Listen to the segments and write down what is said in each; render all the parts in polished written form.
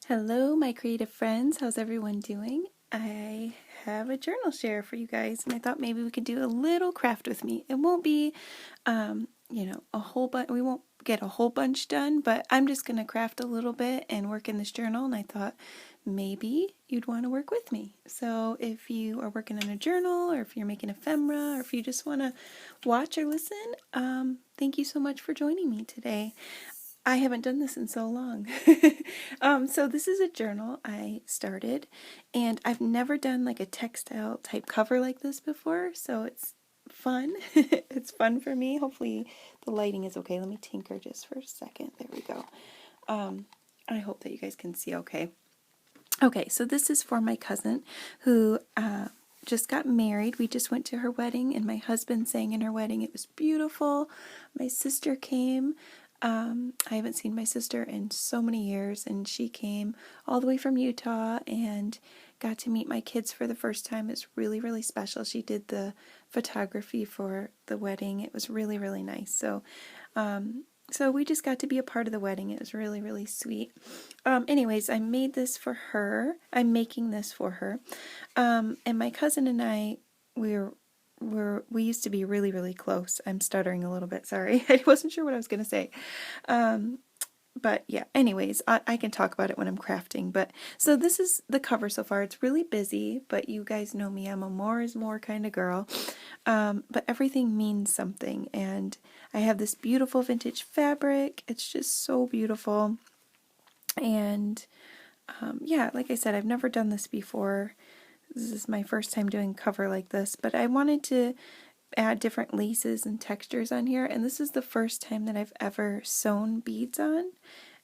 Hello, my creative friends. How's everyone doing? I have a journal share for you guys, and I thought maybe we could do a little craft with me. It won't be, a whole bunch. We won't get a whole bunch done, but I'm just gonna craft a little bit and work in this journal. And I thought maybe you'd want to work with me. So if you are working on a journal, or if you're making ephemera, or if you just want to watch or listen, thank you so much for joining me today. I haven't done this in so long. So this is a journal I started, and I've never done like a textile type cover like this before, so it's fun. It's fun for me. Hopefully the lighting is okay. Let me tinker just for a second. There we go. I hope that you guys can see okay. Okay, so this is for my cousin who just got married. We just went to her wedding, and my husband sang in her wedding. It was beautiful. My sister came. I haven't seen my sister in so many years, and she came all the way from Utah and got to meet my kids for the first time. It's really, really special. She did the photography for the wedding. It was really, really nice. So we just got to be a part of the wedding. It was really, really sweet. Anyways, I made this for her. I'm making this for her. And my cousin and I, we used to be really, really close. I'm stuttering a little bit, sorry. I wasn't sure what I was going to say. But yeah, anyways, I can talk about it when I'm crafting. But so this is the cover so far. It's really busy, but you guys know me. I'm a more is more kind of girl. But everything means something. And I have this beautiful vintage fabric. It's just so beautiful. And yeah, like I said, I've never done this before. This is my first time doing cover like this, but I wanted to add different laces and textures on here, and this is the first time that I've ever sewn beads on.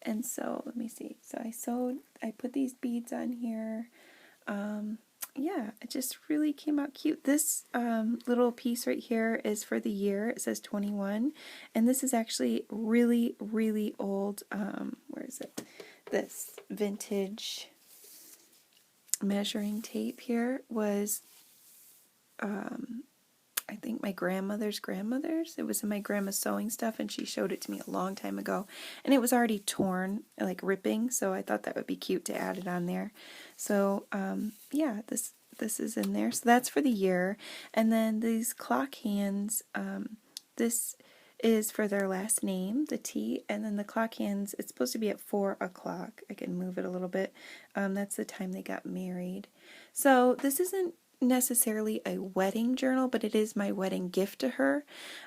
And so let me see. So I put these beads on here. Yeah, it just really came out cute. This little piece right here is for the year. It says 21, and this is actually really, really old. Where is it? This vintage measuring tape here was I think my grandmother's. It was in my grandma's sewing stuff, and she showed it to me a long time ago, and it was already torn, like ripping, so I thought that would be cute to add it on there. So yeah, this is in there. So that's for the year. And then these clock hands, this is for their last name, the T, and then the clock hands, it's supposed to be at 4 o'clock. I can move it a little bit. That's the time they got married. So this isn't necessarily a wedding journal, but it is my wedding gift to her.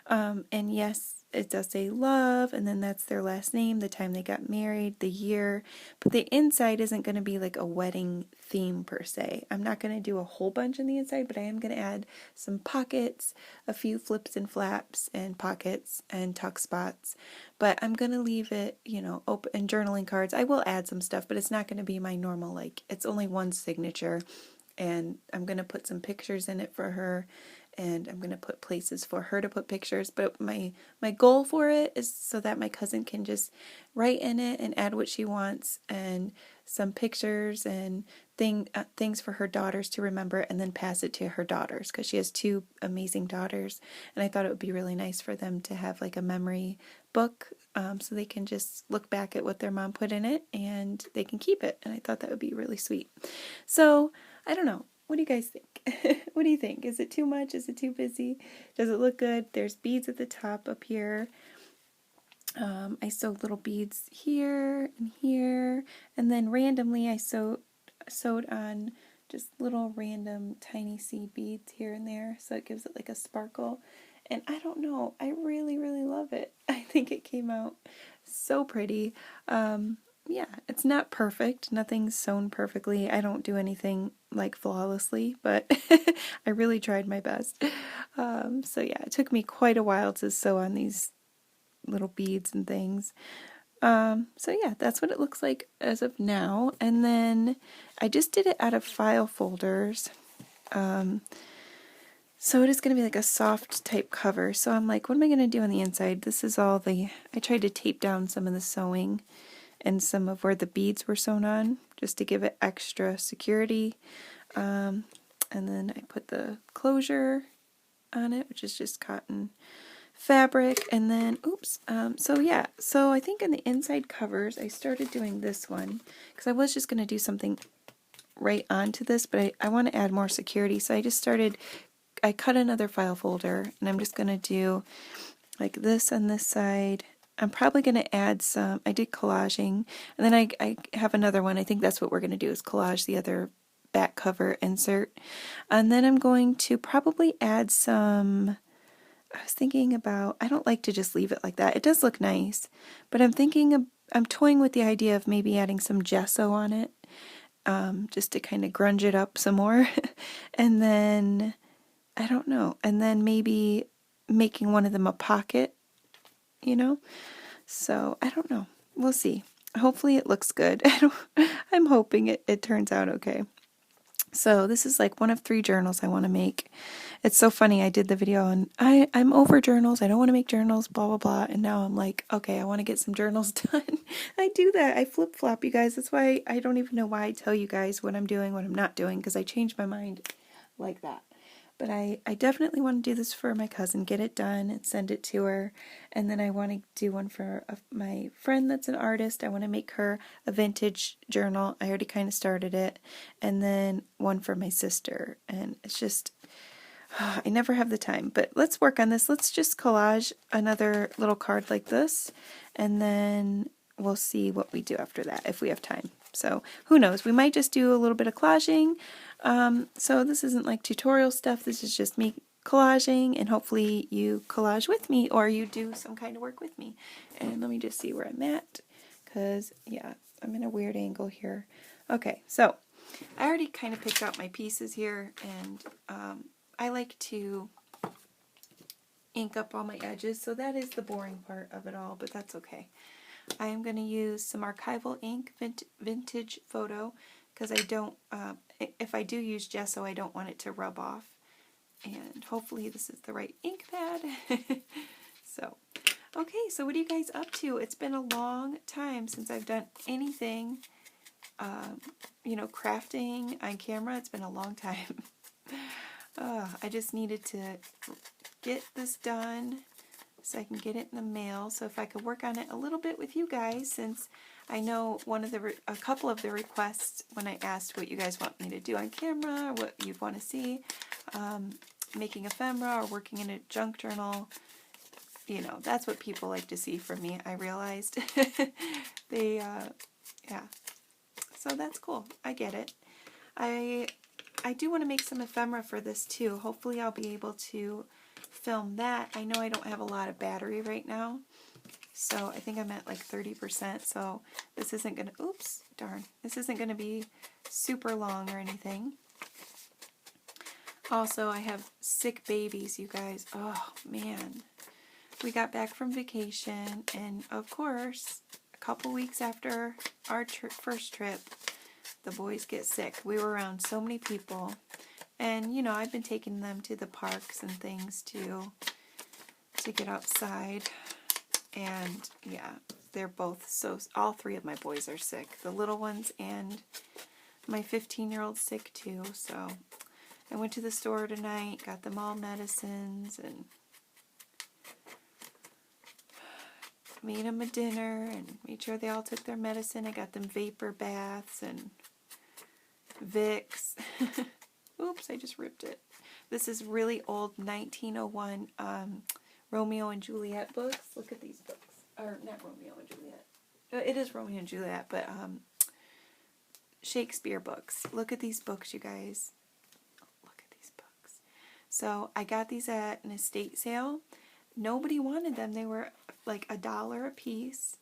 And yes, it does say love, and then that's their last name, the time they got married, the year, but the inside isn't going to be like a wedding theme per se. I'm not going to do a whole bunch on the inside, but I am going to add some pockets, a few flips and flaps and pockets and tuck spots, but I'm going to leave it, open, and journaling cards. I will add some stuff, but it's not going to be my normal, it's only one signature. And I'm going to put some pictures in it for her, and I'm going to put places for her to put pictures. But my goal for it is so that my cousin can just write in it and add what she wants, and some pictures and things for her daughters to remember, and then pass it to her daughters, because she has 2 amazing daughters, and I thought it would be really nice for them to have like a memory book, so they can just look back at what their mom put in it and they can keep it. And I thought that would be really sweet. So I don't know. What do you guys think? What do you think? Is it too much? Is it too busy? Does it look good? There's beads at the top up here. I sewed little beads here and here, and then randomly I sewed on just little random tiny seed beads here and there, so it gives it like a sparkle. And I don't know, I really, really love it. I think it came out so pretty. Yeah, it's not perfect. Nothing's sewn perfectly. I don't do anything like flawlessly, but I really tried my best. So yeah, it took me quite a while to sew on these little beads and things. So yeah, that's what it looks like as of now. And then I just did it out of file folders. So it is going to be like a soft type cover. So I'm like, what am I going to do on the inside? This is all I tried to tape down some of the sewing and some of where the beads were sewn on, just to give it extra security. And then I put the closure on it, which is just cotton fabric, and then, oops, so yeah, so I think in the inside covers, I started doing this one, because I was just going to do something right onto this, but I want to add more security, so I cut another file folder, and I'm just going to do like this on this side. I'm probably going to add some, I did collaging, and then I have another one. I think that's what we're going to do, is collage the other back cover insert. And then I'm going to probably add some, I was thinking about, I don't like to just leave it like that. It does look nice, but I'm toying with the idea of maybe adding some gesso on it, just to kind of grunge it up some more. And then, I don't know, and then maybe making one of them a pocket, you know? So, I don't know. We'll see. Hopefully it looks good. I'm hoping it turns out okay. So this is like one of 3 journals I want to make. It's so funny, I did the video and I'm over journals, I don't want to make journals, blah blah blah, and now I'm like, okay, I want to get some journals done. I do that, I flip-flop, you guys. That's why I don't even know why I tell you guys what I'm doing, what I'm not doing, because I change my mind like that. But I definitely want to do this for my cousin, get it done and send it to her. And then I want to do one for my friend that's an artist. I want to make her a vintage journal. I already kind of started it. And then one for my sister. And it's just, I never have the time. But let's work on this. Let's just collage another little card like this. And then we'll see what we do after that, if we have time. So who knows? We might just do a little bit of collaging. So this isn't like tutorial stuff. This is just me collaging, and hopefully you collage with me, or you do some kind of work with me. And let me just see where I'm at, because yeah, I'm in a weird angle here. Okay, so I already kind of picked out my pieces here, and I like to ink up all my edges, so that is the boring part of it all, but that's okay. I am going to use some archival ink, vintage photo, because I don't, if I do use gesso, I don't want it to rub off. And hopefully this is the right ink pad. So, okay, so what are you guys up to? It's been a long time since I've done anything, you know, crafting on camera. It's been a long time. I just needed to get this done so I can get it in the mail. So if I could work on it a little bit with you guys, since I know a couple of the requests when I asked what you guys want me to do on camera, or what you want to see, making ephemera or working in a junk journal, you know, that's what people like to see from me, I realized. Yeah. So that's cool. I get it. I do want to make some ephemera for this too. Hopefully I'll be able to film that. I know I don't have a lot of battery right now, so I think I'm at like 30%, so this isn't going to, oops, darn, this isn't going to be super long or anything. Also, I have sick babies, you guys. Oh, man. We got back from vacation, and of course, a couple weeks after our first trip, the boys get sick. We were around so many people. And, you know, I've been taking them to the parks and things to get outside. And, yeah, they're both all 3 of my boys are sick. The little ones and my 15-year-old's sick too. So I went to the store tonight, got them all medicines, and made them a dinner and made sure they all took their medicine. I got them vapor baths and Vicks. Oops, I just ripped it. This is really old 1901 Romeo and Juliet books. Look at these books. Or not Romeo and Juliet. It is Romeo and Juliet, but Shakespeare books. Look at these books, you guys. Look at these books. So I got these at an estate sale. Nobody wanted them. They were like $1 a piece,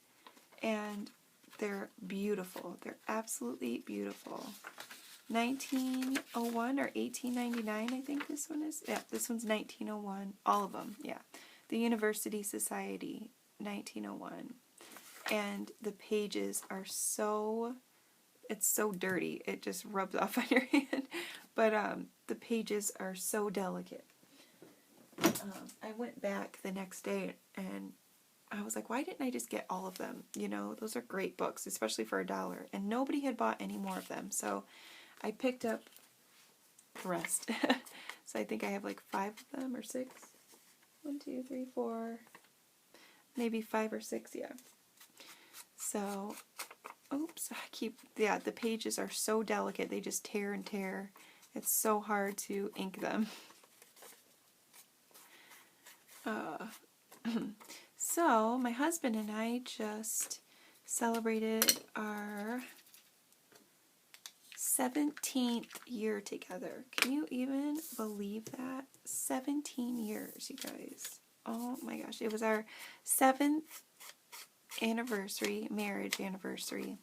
and they're beautiful. They're absolutely beautiful. 1901 or 1899, I think this one is. Yeah, this one's 1901. All of them, yeah. The University Society, 1901. And the pages are so, it's so dirty. It just rubs off on your hand. But the pages are so delicate. I went back the next day and I was like, why didn't I just get all of them? You know, those are great books, especially for $1. And nobody had bought any more of them. So I picked up the rest. So I think I have like 5 of them or 6. 1, 2, 3, 4, maybe 5 or 6, yeah. So, oops, yeah, the pages are so delicate, they just tear and tear. It's so hard to ink them. So, my husband and I just celebrated our 17th year together. Can you even believe that? 17 years, you guys. Oh my gosh. It was our 7th anniversary, marriage anniversary.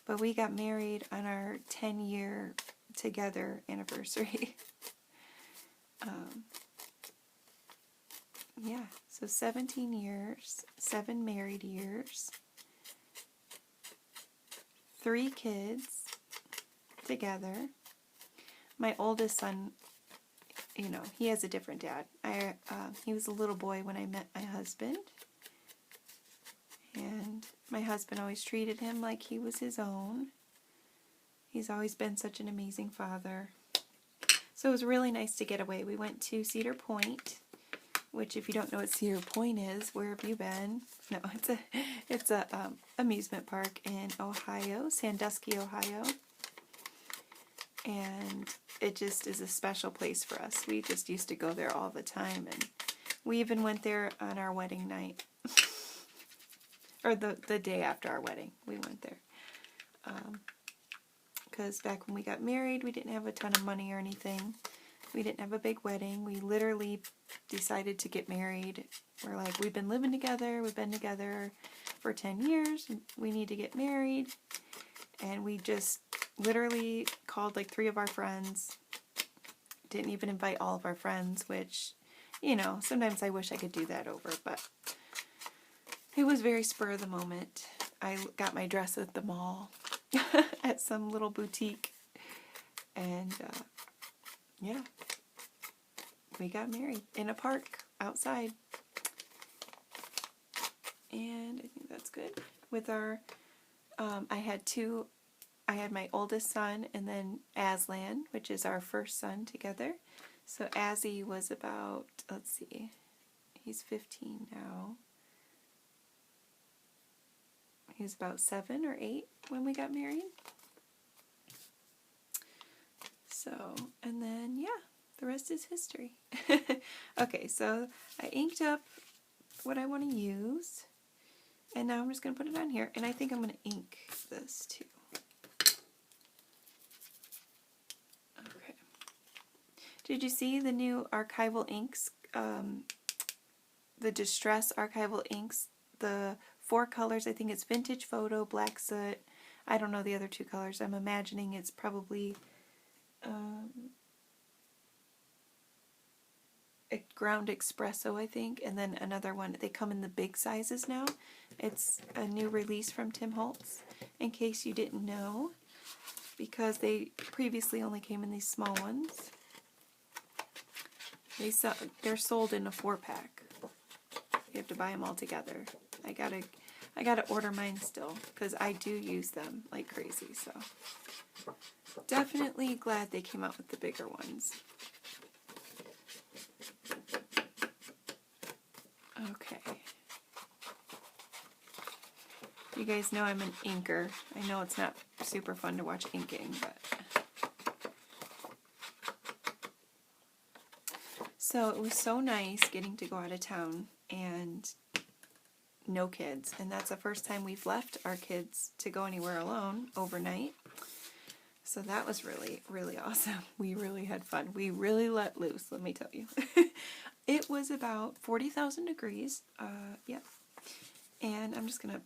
But we got married on our 10-year together anniversary. Yeah, so 17 years, 7 married years, 3 kids together. My oldest son, you know, he has a different dad. He was a little boy when I met my husband. And my husband always treated him like he was his own. He's always been such an amazing father. So it was really nice to get away. We went to Cedar Point, which, if you don't know what Cedar Point is, where have you been? No, it's a amusement park in Ohio, Sandusky, Ohio. And it just is a special place for us. We just used to go there all the time, and we even went there on our wedding night. Or the day after our wedding, we went there. Because back when we got married, we didn't have a ton of money or anything. We didn't have a big wedding. We literally decided to get married. We're like, we've been living together. We've been together for 10 years. We need to get married. And we just literally called like 3 of our friends. Didn't even invite all of our friends, which, you know, sometimes I wish I could do that over, but it was very spur of the moment. I got my dress at the mall at some little boutique, and yeah, we got married in a park outside, and I think that's good. With our, I had my oldest son and then Aslan, which is our first son together. So Azzy was about, let's see, he's 15 now. He was about 7 or 8 when we got married. So, and then, yeah, the rest is history. Okay, so I inked up what I want to use. And now I'm just going to put it on here. And I think I'm going to ink this too. Okay. Did you see the new archival inks? The Distress archival inks? The 4 colors. I think it's Vintage Photo, Black Soot. I don't know the other 2 colors. I'm imagining it's probably a Ground Espresso, I think, and then another one. They come in the big sizes now. It's a new release from Tim Holtz, in case you didn't know, because they previously only came in these small ones. They're sold in a 4-pack. You have to buy them all together. I gotta order mine still, because I do use them like crazy, so definitely glad they came out with the bigger ones. Okay. You guys know I'm an inker. I know it's not super fun to watch inking, but so it was so nice getting to go out of town and no kids, and that's the first time we've left our kids to go anywhere alone overnight. So that was really, really awesome. We really had fun. We really let loose, let me tell you. It was about 40,000 degrees. Yeah. And I'm just going to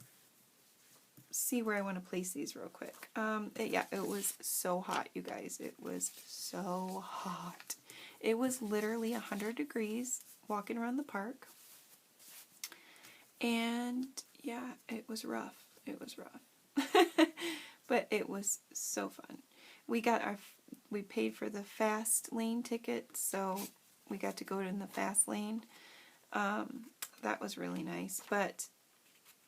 see where I want to place these real quick. Yeah, it was so hot, you guys. It was so hot. It was literally 100 degrees walking around the park. And yeah, it was rough. It was rough. But it was so fun. We paid for the fast lane ticket, so we got to go in the fast lane. That was really nice, but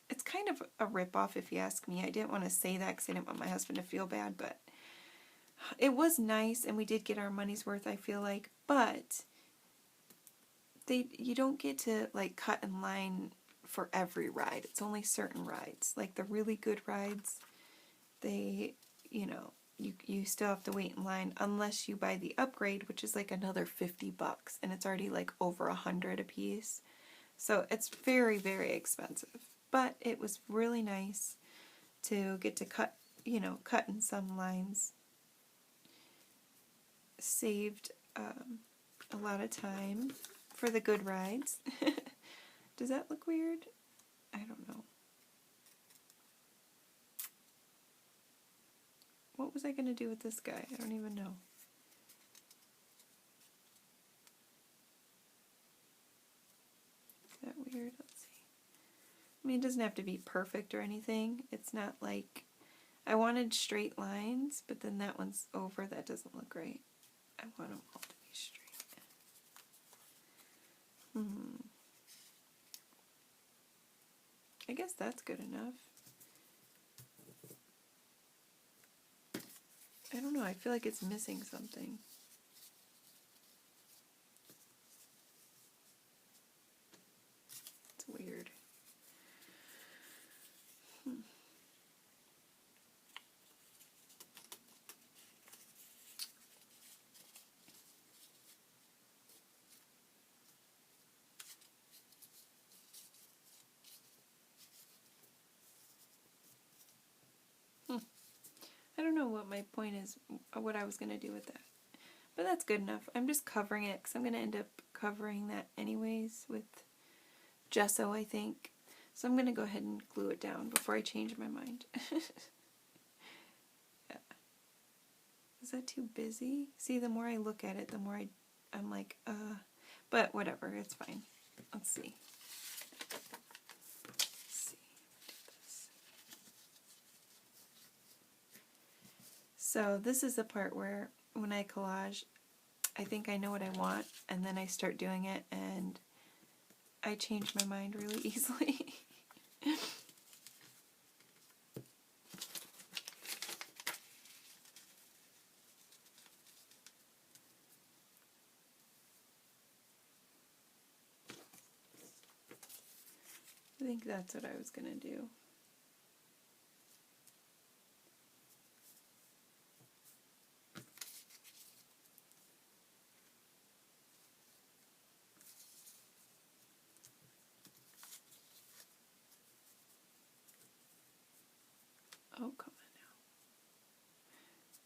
it's kind of a ripoff if you ask me. I didn't want to say that because I didn't want my husband to feel bad, but it was nice, and we did get our money's worth, I feel like, but you don't get to like cut in line for every ride. It's only certain rides. Like the really good rides, they, you know, you still have to wait in line unless you buy the upgrade, which is like another $50, and it's already like over 100 a piece. So it's very, very expensive. But it was really nice to get to cut, cut in some lines. Saved a lot of time for the good rides. Does that look weird? I don't know. What was I going to do with this guy? I don't even know. Is that weird? Let's see. I mean, it doesn't have to be perfect or anything. It's not like... I wanted straight lines, but then that one's over. That doesn't look right. I want them all to be straight. I guess that's good enough. I don't know. I feel like it's missing something. It's weird. I don't know what my point is, what I was going to do with that. But that's good enough. I'm just covering it because I'm going to end up covering that anyways with gesso, I think. So I'm going to go ahead and glue it down before I change my mind. Yeah. Is that too busy? See, the more I look at it, the more I'm like, but whatever, it's fine. Let's see. So this is the part where when I collage, I think I know what I want, and then I start doing it, and I change my mind really easily. I think that's what I was going to do. Oh, come on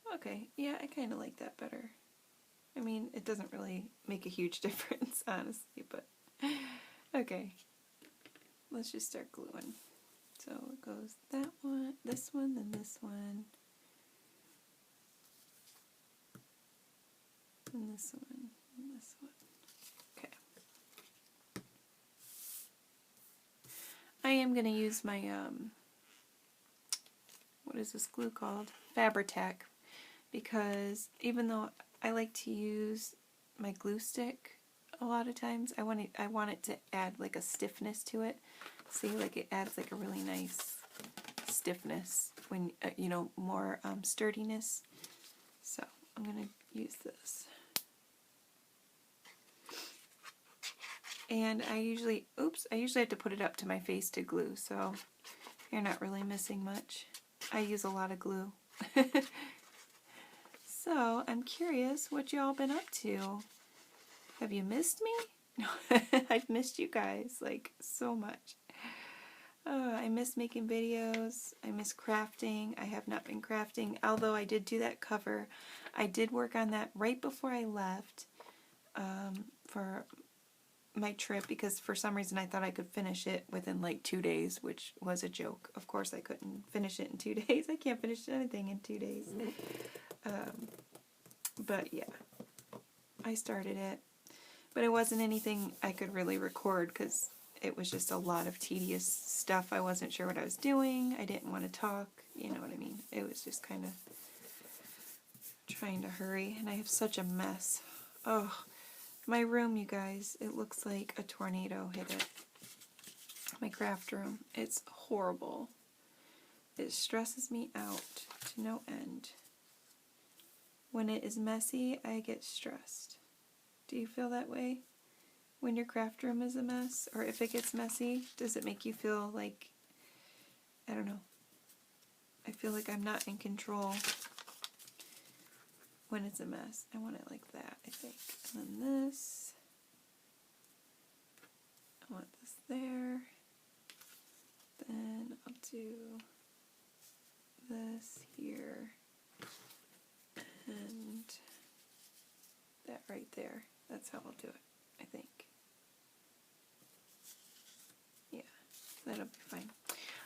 now. Okay, yeah, I kind of like that better. I mean, it doesn't really make a huge difference, honestly, but okay. Let's just start gluing. So it goes that one, then this one, and this one, and this one. Okay. I am going to use my, what is this glue called? Fabri-Tac, because even though I like to use my glue stick a lot of times, I want it to add like a stiffness to it. See, like it adds like a really nice stiffness when, more sturdiness. So I'm going to use this. And I usually have to put it up to my face to glue, so you're not really missing much. I use a lot of glue. So I'm curious what y'all been up to. Have you missed me? No, I've missed you guys like so much. I miss making videos. I miss crafting. I have not been crafting, although I did do that cover. I did work on that right before I left for my trip, because for some reason I thought I could finish it within like 2 days, which was a joke. Of course I couldn't finish it in 2 days. I can't finish anything in 2 days. But yeah, I started it. But it wasn't anything I could really record because it was just a lot of tedious stuff. I wasn't sure what I was doing. I didn't want to talk. You know what I mean? It was just kind of trying to hurry. And I have such a mess. Oh, my room, you guys, it looks like a tornado hit it. My craft room. It's horrible. It stresses me out to no end. When it is messy, I get stressed. Do you feel that way? when your craft room is a mess, or if it gets messy? Does it make you feel like, I don't know, I feel like I'm not in control when it's a mess. I want it like that, I think. And then this, I want this there. Then I'll do this here and that right there. That's how I'll do it, I think. Yeah, that'll be fine.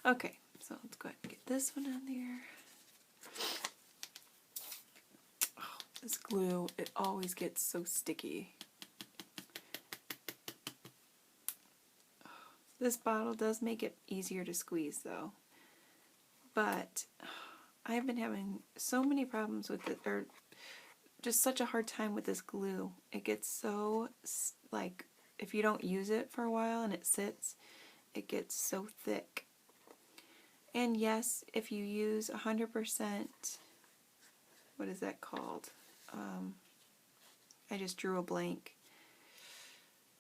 Okay, so let's go ahead and get this one on there. Oh, this glue, it always gets so sticky. This bottle does make it easier to squeeze though, but I've been having so many problems with it, or just such a hard time with this glue. It gets so, like, if you don't use it for a while and it sits, it gets so thick. And yes, if you use 100%, what is that called? I just drew a blank.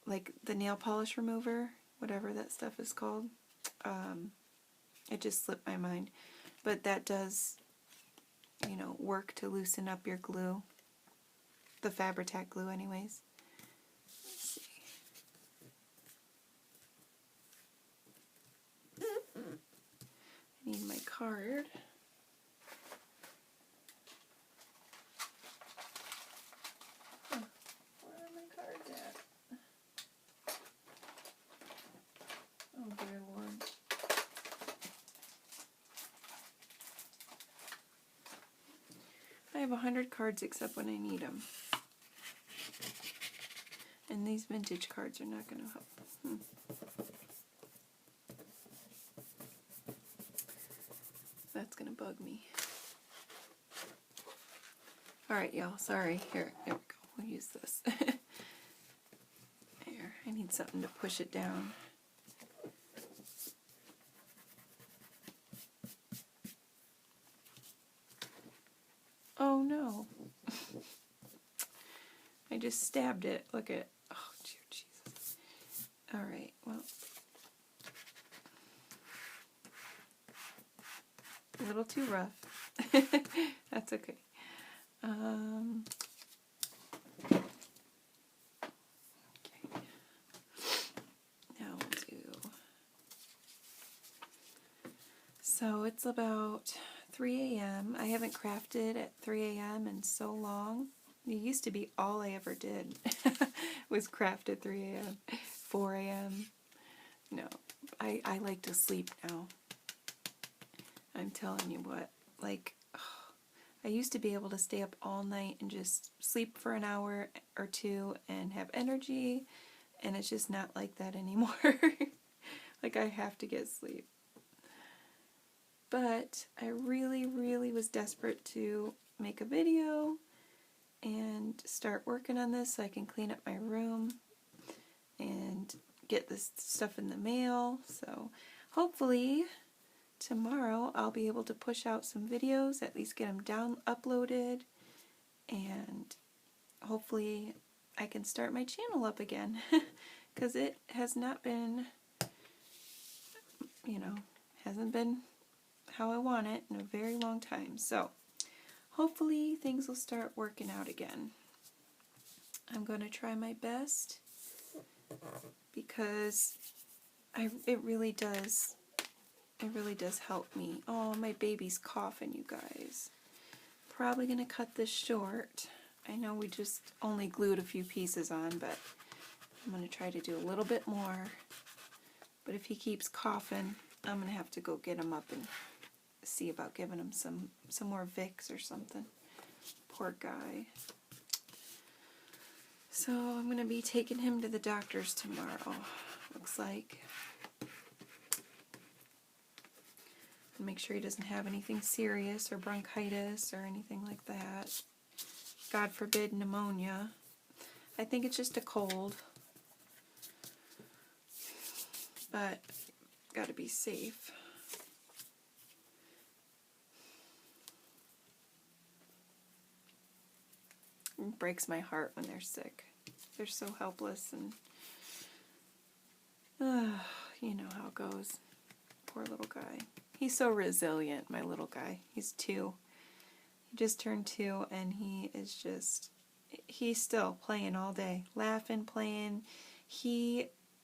Like the nail polish remover, whatever that stuff is called. It just slipped my mind. But that does, you know, work to loosen up your glue. The Fabri-Tac glue anyways. Let's see. I need my card. Oh, where are my cards at? Oh dear Lord. I have 100 cards except when I need them. And these vintage cards are not going to help. That's going to bug me. Alright, y'all. Sorry. Here we go. We'll use this. Here. I need something to push it down. Oh no. I just stabbed it. Look at. Oh, dear Jesus. Alright, well. A little too rough. That's okay. Okay. Now we'll do. So it's about 3 a.m. I haven't crafted at 3 a.m. in so long. It used to be all I ever did was craft at 3 a.m., 4 a.m. No, I like to sleep now. I'm telling you what, like, I used to be able to stay up all night and just sleep for an hour or two and have energy, and it's just not like that anymore. Like, I have to get sleep. But I really, really was desperate to make a video and start working on this so I can clean up my room and get this stuff in the mail. So hopefully tomorrow I'll be able to push out some videos, at least get them uploaded, and hopefully I can start my channel up again, because it has not been, you know, hasn't been how I want it in a very long time. So hopefully things will start working out again. I'm going to try my best, because it really does help me. Oh, my baby's coughing, you guys. Probably going to cut this short. I know we just only glued a few pieces on, but I'm going to try to do a little bit more. But if he keeps coughing, I'm going to have to go get him up and see about giving him some more Vicks or something. Poor guy. So I'm going to be taking him to the doctor's tomorrow, looks like. Make sure he doesn't have anything serious or bronchitis or anything like that. God forbid pneumonia. I think it's just a cold. But gotta be safe. It breaks my heart when they're sick. They're so helpless, and You know how it goes. Poor little guy. He's so resilient, my little guy. He's 2. He just turned 2, and he's still playing all day. Laughing, playing.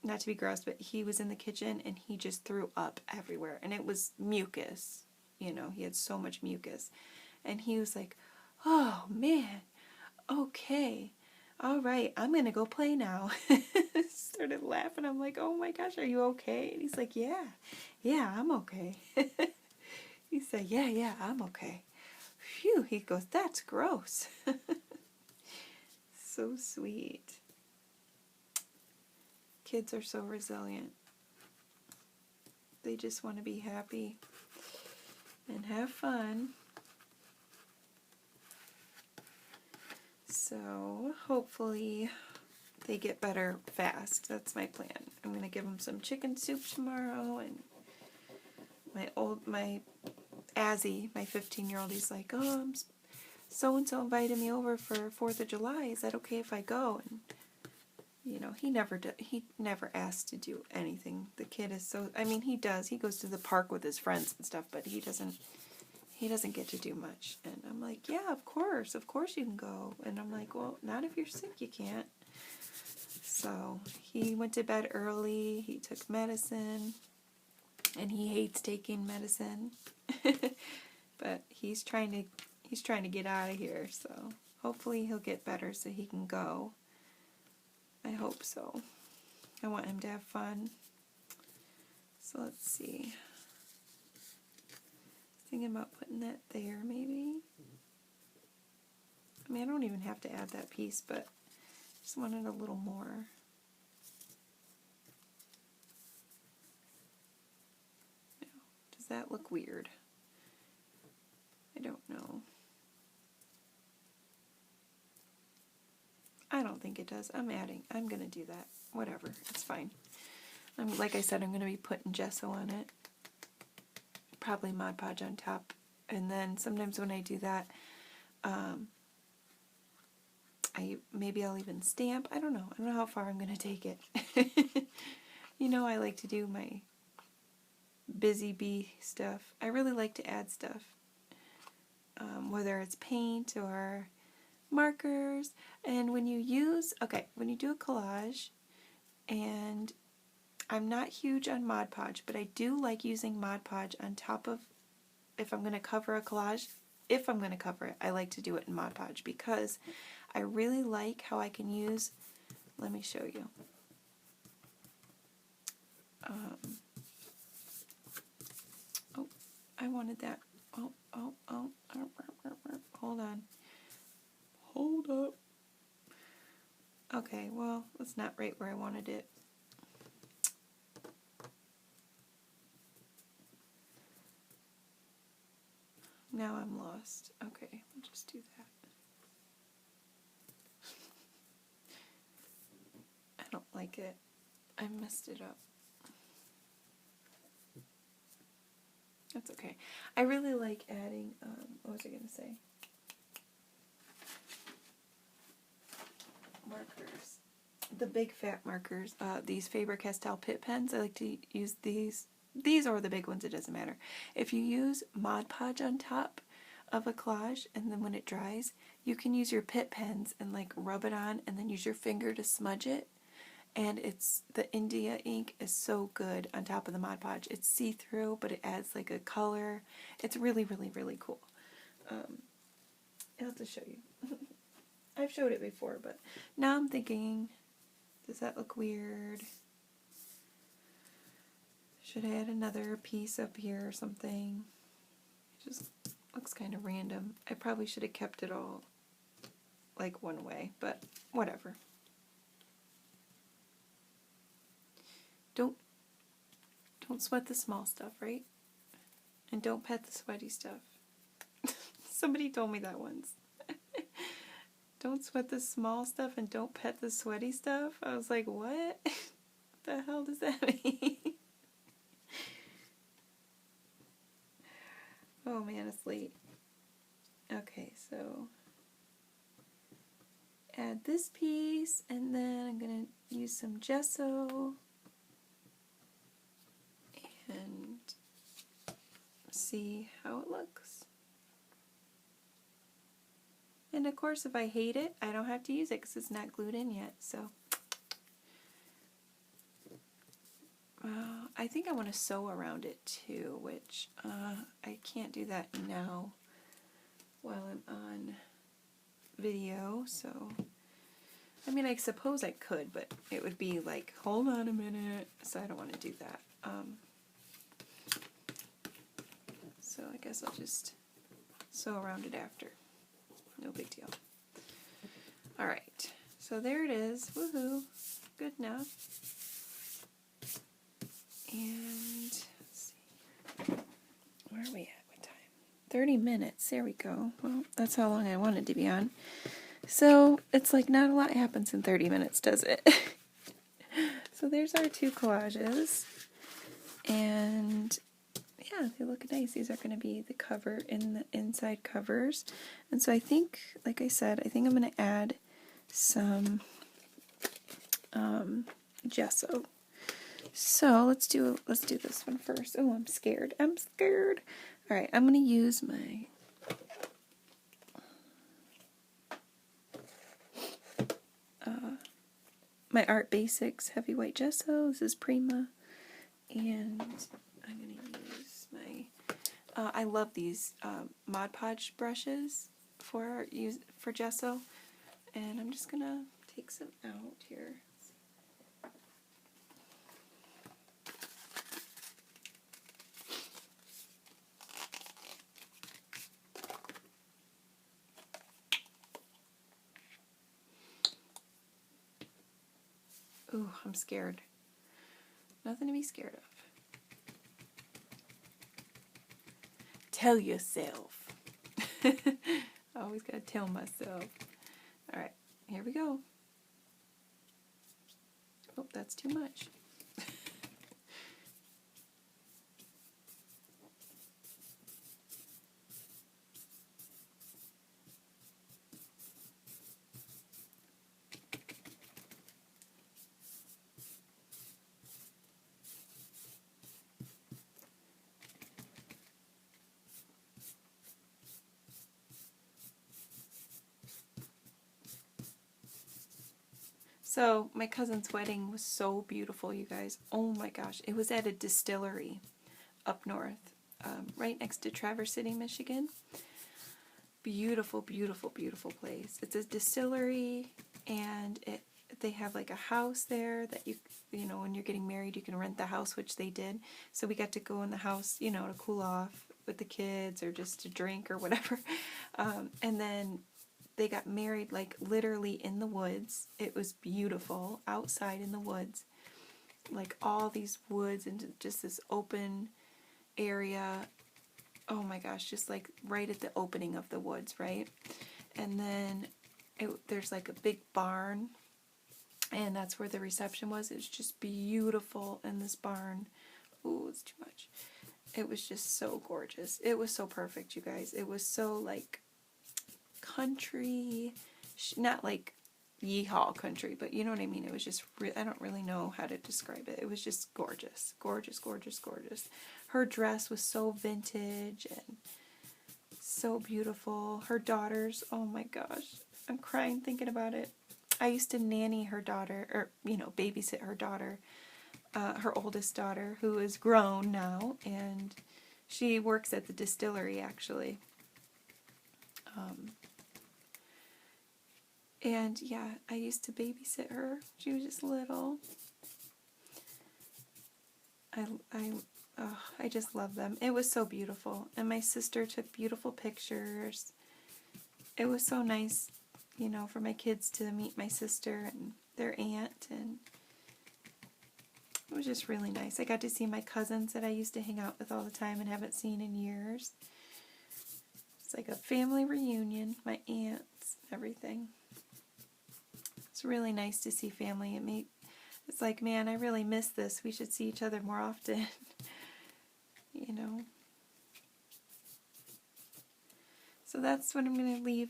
Not to be gross, but he was in the kitchen, and he just threw up everywhere. And it was mucus. You know, he had so much mucus. And he was like, oh, man, okay. All right, I'm going to go play now. Started laughing. I'm like, oh my gosh, are you okay? And he's like, yeah, I'm okay. He said, yeah, I'm okay. Phew, he goes, that's gross. So sweet. Kids are so resilient. They just want to be happy and have fun. So my they get better fast. That's my plan. I'm going to give them some chicken soup tomorrow, and my Azzy, my 15-year-old, he's like, oh, so-and-so invited me over for 4th of July. Is that okay if I go? And, you know, he never asks to do anything. The kid is so, I mean, he does. He goes to the park with his friends and stuff, but he doesn't get to do much. And I'm like, yeah, of course you can go. And I'm like, well, not if you're sick, you can't. So he went to bed early, he took medicine, and he hates taking medicine. But he's trying to get out of here, so hopefully he'll get better so he can go. I hope so. I want him to have fun. So let's see. Thinking about putting that there, maybe. I mean, I don't even have to add that piece, but just wanted a little more. Does that look weird? I don't know. I don't think it does. I'm going to do that. Whatever. It's fine. Like I said, I'm going to be putting gesso on it. Probably Mod Podge on top. And then sometimes when I do that, maybe I'll even stamp. I don't know. I don't know how far I'm going to take it. You know, I like to do my busy bee stuff. I really like to add stuff. Whether it's paint or markers. And when you do a collage, and I'm not huge on Mod Podge, but I do like using Mod Podge on top of, if I'm going to cover a collage, if I'm going to cover it, I like to do it in Mod Podge because I really like how I can use, let me show you. Oh, I wanted that. Oh, hold on. Hold up. Okay, well, that's not right where I wanted it. Now I'm lost. Okay, we'll just do that. I don't like it. I messed it up. That's okay. I really like adding, what was I going to say? Markers. The big fat markers. These Faber-Castell Pitt pens. I like to use these. These or the big ones, it doesn't matter. If you use Mod Podge on top of a collage, and then when it dries, you can use your Pitt pens and like rub it on, and then use your finger to smudge it. And the India ink is so good on top of the Mod Podge. It's see-through, but it adds like a color. It's really, really, really cool. I'll have to show you. I've showed it before, but now I'm thinking, does that look weird? Should I add another piece up here or something? It just looks kind of random. I probably should have kept it all like one way, but whatever. Don't sweat the small stuff, right? And don't pet the sweaty stuff. Somebody told me that once. Don't sweat the small stuff and don't pet the sweaty stuff. I was like, what? What the hell does that mean? Oh man, it's late. Okay, so add this piece, and then I'm going to use some gesso. and see how it looks. And of course, if I hate it, I don't have to use it because it's not glued in yet. So I think I want to sew around it too, which I can't do that now while I'm on video. So, I mean, I suppose I could, but it would be like, hold on a minute. So I don't want to do that. So I guess I'll just sew around it after. No big deal. All right, so there it is. Woohoo! Good enough. And let's see, where are we at? What time? 30 minutes. There we go. Well, that's how long I wanted to be on. So it's like not a lot happens in 30 minutes, does it? So there's our two collages, and yeah, they look nice. These are going to be the cover in the inside covers. And so I think, like I said, I think I'm going to add some gesso. So let's do this one first. Oh, I'm scared. I'm scared. All right, I'm going to use my Art Basics Heavy White Gesso. This is Prima, and I'm going to use my. I love these Mod Podge brushes for gesso, and I'm just going to take some out here. Ooh, I'm scared. Nothing to be scared of. Tell yourself. I always gotta tell myself. Alright, here we go. Oh, that's too much. So, my cousin's wedding was so beautiful, you guys. Oh my gosh. It was at a distillery up north, right next to Traverse City, Michigan. Beautiful, beautiful, beautiful place. It's a distillery, and they have like a house there that you know, when you're getting married, you can rent the house, which they did. So we got to go in the house, you know, to cool off with the kids or just to drink or whatever. And then they got married like literally in the woods. It was beautiful outside in the woods, like all these woods and just this open area. Oh my gosh, just like right at the opening of the woods, right? And then there's like a big barn, and that's where the reception was. It was just beautiful in this barn. Ooh, it's too much. It was just so gorgeous. It was so perfect, you guys. It was so like country, not like yeehaw country, but you know what I mean. It was just I don't really know how to describe it. It was just gorgeous, gorgeous, gorgeous, gorgeous. Her dress was so vintage and so beautiful. Her daughters, oh my gosh, I'm crying thinking about it. I used to nanny her daughter, or you know, babysit her daughter, her oldest daughter, who is grown now, and she works at the distillery actually. And yeah, I used to babysit her. She was just little. I just love them. It was so beautiful. And my sister took beautiful pictures. It was so nice, you know, for my kids to meet my sister and their aunt. And it was just really nice. I got to see my cousins that I used to hang out with all the time and haven't seen in years. It's like a family reunion. My aunts, everything. It's really nice to see family. It's like, man, I really miss this. We should see each other more often. You know. So that's what I'm going to leave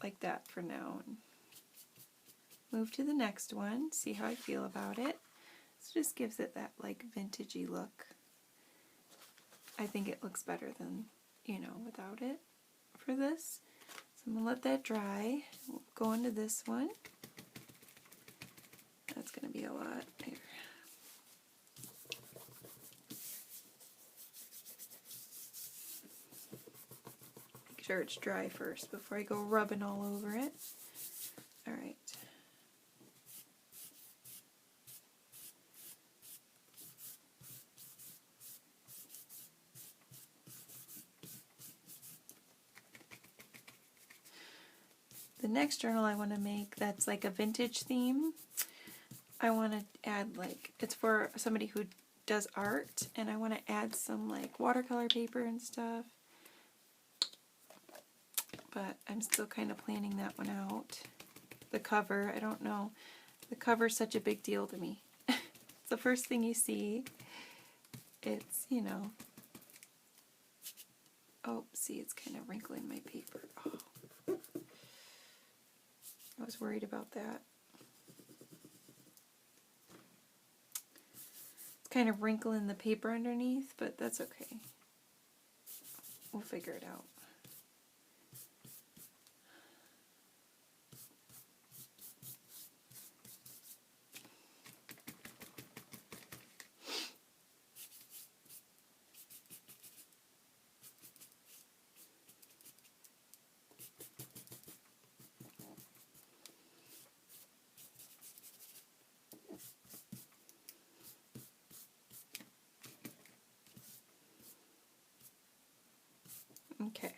like that for now. And move to the next one. See how I feel about it. So it just gives it that like vintagey look. I think it looks better than, you know, without it for this. So I'm going to let that dry. We'll go into this one. That's going to be a lot. Here. Make sure it's dry first before I go rubbing all over it. All right. The next journal I want to make that's like a vintage theme. I want to add like, it's for somebody who does art, and I want to add some like watercolor paper and stuff. But I'm still kind of planning that one out. The cover, I don't know. The cover's such a big deal to me. It's the first thing you see. It's, you know. Oh, see, it's kind of wrinkling my paper. Oh. I was worried about that. It's kind of wrinkling the paper underneath, but that's okay. We'll figure it out. Okay.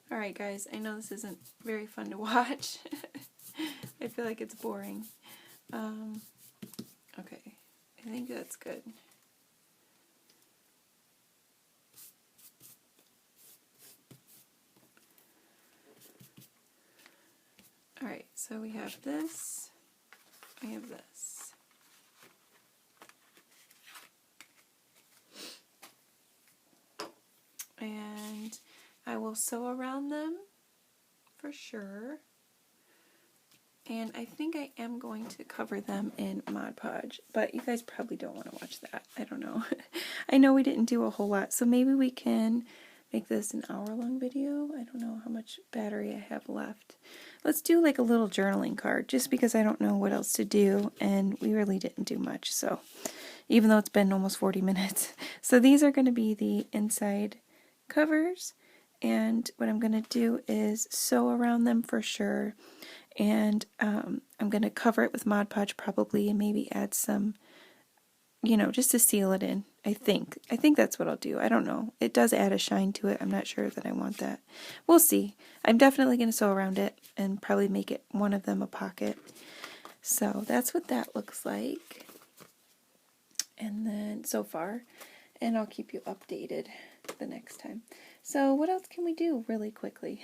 Alright guys, I know this isn't very fun to watch. I feel like it's boring. Okay, I think that's good. Alright, so we have this, we have this. And I will sew around them for sure. And I think I am going to cover them in Mod Podge, but you guys probably don't want to watch that. I don't know. I know we didn't do a whole lot, so maybe we can make this an hour-long video. I don't know how much battery I have left. Let's do like a little journaling card, just because I don't know what else to do, and we really didn't do much, so even though it's been almost 40 minutes. So these are going to be the inside covers, and what I'm going to do is sew around them for sure, and I'm going to cover it with Mod Podge probably, and maybe add some, you know, just to seal it in. I think that's what I'll do. I don't know. It does add a shine to it. I'm not sure that I want that. We'll see. I'm definitely going to sew around it and probably make it one of them a pocket. So that's what that looks like. And then so far, and I'll keep you updated the next time. So what else can we do really quickly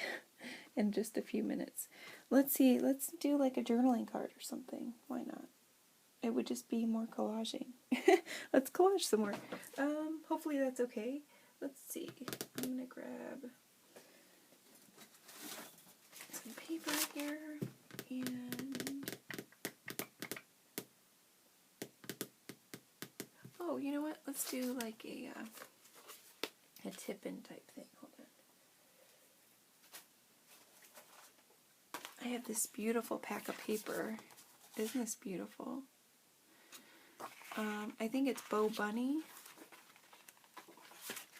in just a few minutes? Let's see, let's do like a journaling card or something. Why not? It would just be more collaging. Let's collage some more. Hopefully that's okay. Let's see. I'm gonna grab some paper here and oh, you know what? Let's do like a tip-in type thing. Hold on. I have this beautiful pack of paper. Isn't this beautiful? I think it's Bow Bunny.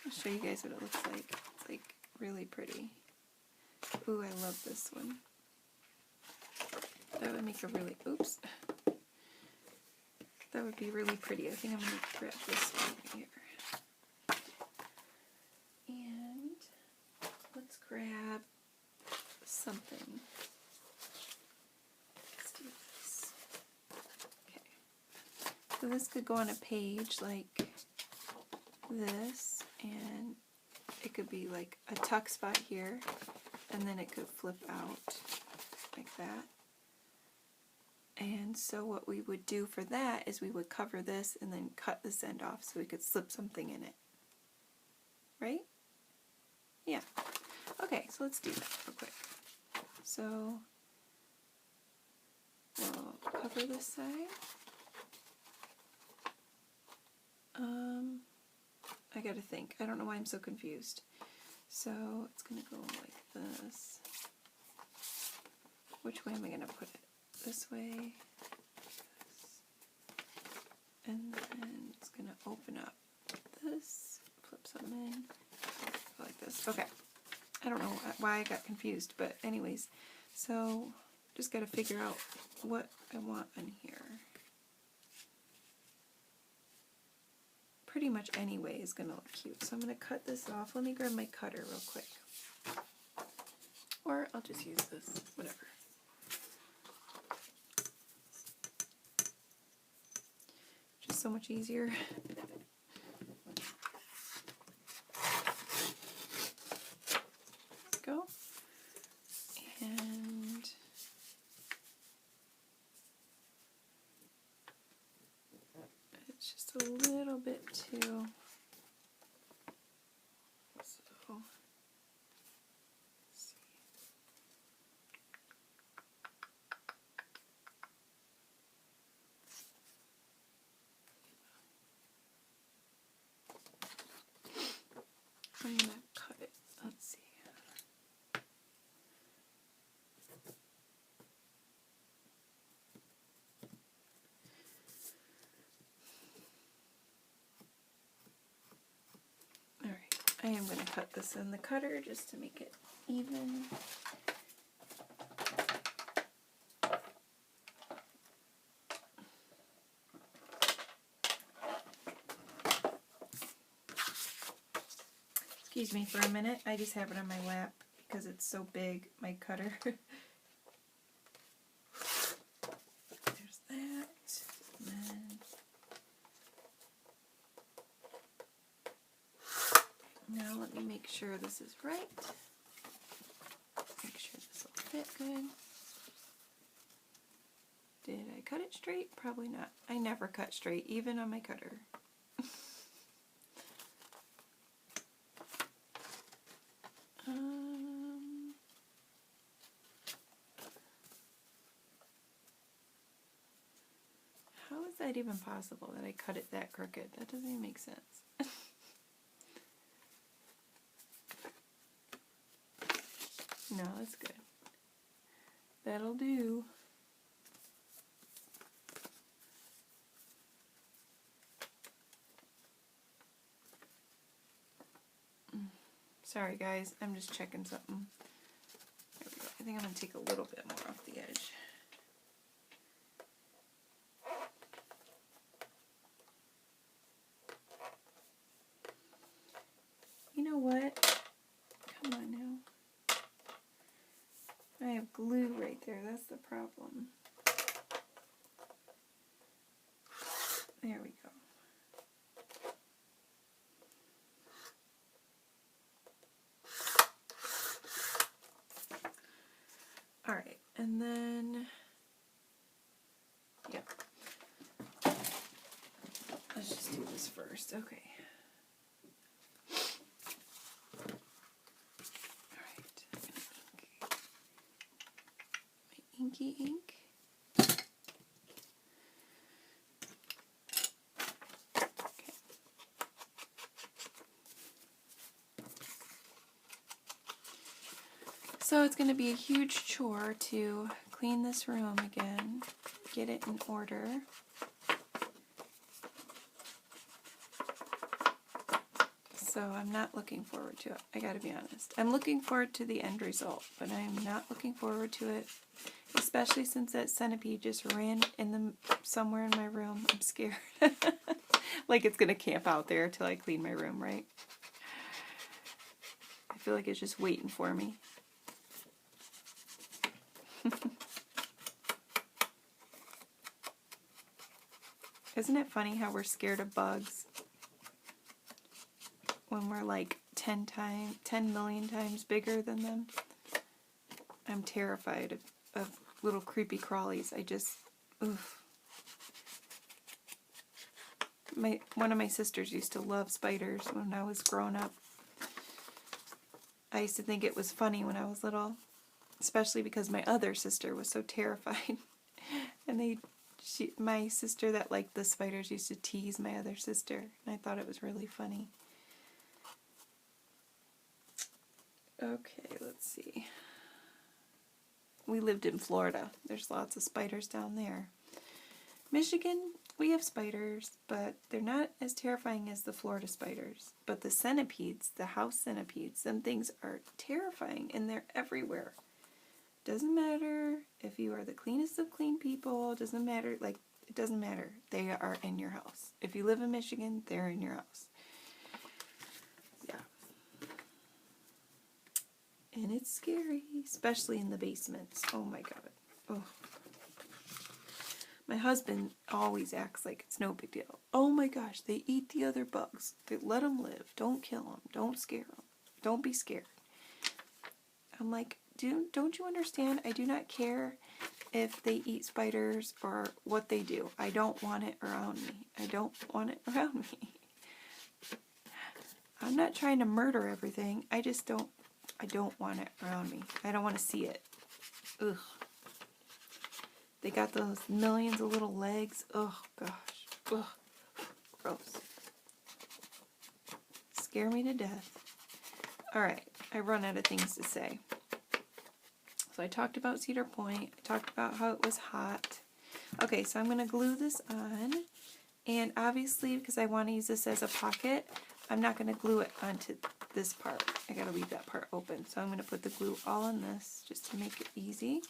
I'll show you guys what it looks like. It's like really pretty. Ooh, I love this one. That would make a really, oops. That would be really pretty. I think I'm going to grab this one here. And let's grab something. Let's do this. Okay. So this could go on a page like this, and it could be like a tuck spot here, and then it could flip out like that. And so what we would do for that is we would cover this and then cut this end off so we could slip something in it. Right? Yeah. Okay, so let's do that real quick. So we'll cover this side. I gotta think. I don't know why I'm so confused. So it's gonna go like this. Which way am I gonna put it? This way. And then it's gonna open up this, flip something in, go like this. Okay. I don't know why I got confused, but anyways, so just gotta figure out what I want on here. Pretty much any way is gonna look cute. So I'm gonna cut this off. Let me grab my cutter real quick. Or I'll just use this, whatever. Just so much easier. Go. And it's just a little bit too, so let's see. I'm gonna cut it. Let's see. I am going to cut this in the cutter just to make it even. Excuse me for a minute, I just have it on my lap because it's so big, my cutter. There's that. And then now let me make sure this is right. Make sure this will fit good. Did I cut it straight? Probably not. I never cut straight, even on my cutter. How is that even possible that I cut it that crooked? That doesn't even make sense. No, that's good. That'll do. Sorry guys, I'm just checking something. There we go. I think I'm going to take a little bit more off the edge. You know what? Come on now. I have glue right there. That's the problem. There we go. Alright, and then, yep. Let's just do this first. Okay. Inky ink. Okay. So it's going to be a huge chore to clean this room again, get it in order. So I'm not looking forward to it, I gotta be honest. I'm looking forward to the end result, but I'm not looking forward to it. Especially since that centipede just ran in somewhere in my room. I'm scared. Like it's gonna camp out there till I clean my room, right? I feel like it's just waiting for me. Isn't it funny how we're scared of bugs when we're like 10 million times bigger than them. I'm terrified of little creepy crawlies. I just, oof. One of my sisters used to love spiders when I was growing up. I used to think it was funny when I was little, especially because my other sister was so terrified. And my sister that liked the spiders used to tease my other sister, and I thought it was really funny. Okay, let's see. We lived in Florida. There's lots of spiders down there. Michigan, we have spiders, but they're not as terrifying as the Florida spiders. But the centipedes, the house centipedes, them things are terrifying, and they're everywhere. Doesn't matter if you are the cleanest of clean people. Doesn't matter. Like, it doesn't matter. They are in your house. If you live in Michigan, they're in your house. Yeah. And it's scary, especially in the basements. Oh my God. Oh. My husband always acts like it's no big deal. Oh my gosh, they eat the other bugs. They let them live. Don't kill them. Don't scare them. Don't be scared. I'm like, don't you understand? I do not care if they eat spiders or what they do. I don't want it around me. I don't want it around me. I'm not trying to murder everything. I don't want it around me. I don't want to see it. Ugh. They got those millions of little legs. Oh gosh. Ugh. Gross. Scare me to death. Alright, I run out of things to say. So I talked about Cedar Point. I talked about how it was hot. Okay, so I'm going to glue this on. And obviously, because I want to use this as a pocket, I'm not going to glue it onto this part. I got to leave that part open. So I'm going to put the glue all on this just to make it easy.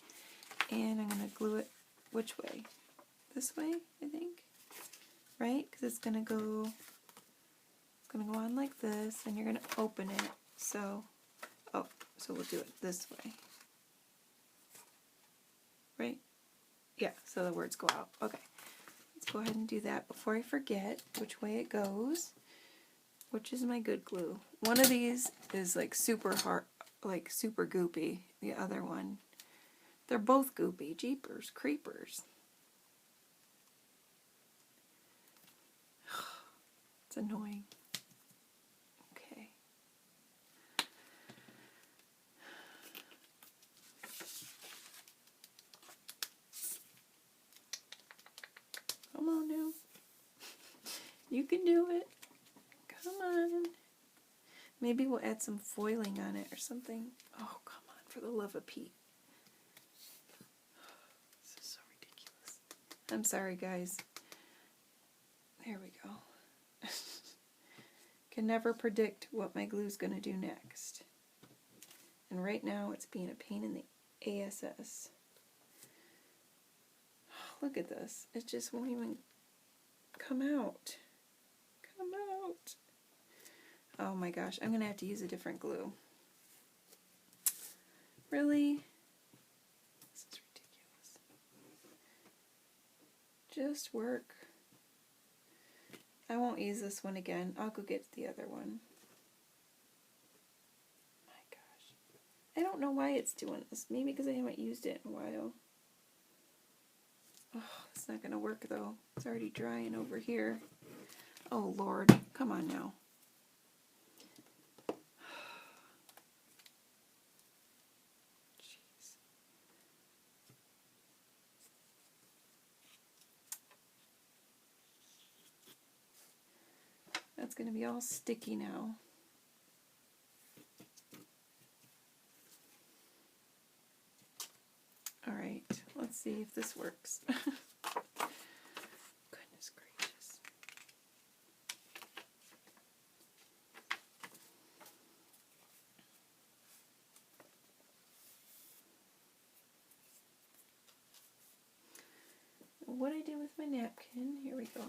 And I'm going to glue it which way? This way, I think. Right? Because it's going to go on like this, and you're going to open it. So we'll do it this way. Right? Yeah, so the words go out. Okay. Let's go ahead and do that before I forget which way it goes. Which is my good glue. One of these is like super hard, like super goopy. The other one, they're both goopy. Jeepers, creepers. It's annoying. Okay. Come on now. You can do it. Come on. Maybe we'll add some foiling on it or something. Oh, come on, for the love of Pete. This is so ridiculous. I'm sorry, guys. There we go. Can never predict what my glue's going to do next. And right now it's being a pain in the ass. Look at this. It just won't even come out. Come out. Oh my gosh, I'm going to have to use a different glue. Really? This is ridiculous. Just work. I won't use this one again. I'll go get the other one. My gosh. I don't know why it's doing this. Maybe because I haven't used it in a while. Oh, it's not going to work though. It's already drying over here. Oh Lord, come on now. Jeez. That's going to be all sticky now. Alright, let's see if this works. Goodness gracious. What I do with my napkin, here we go.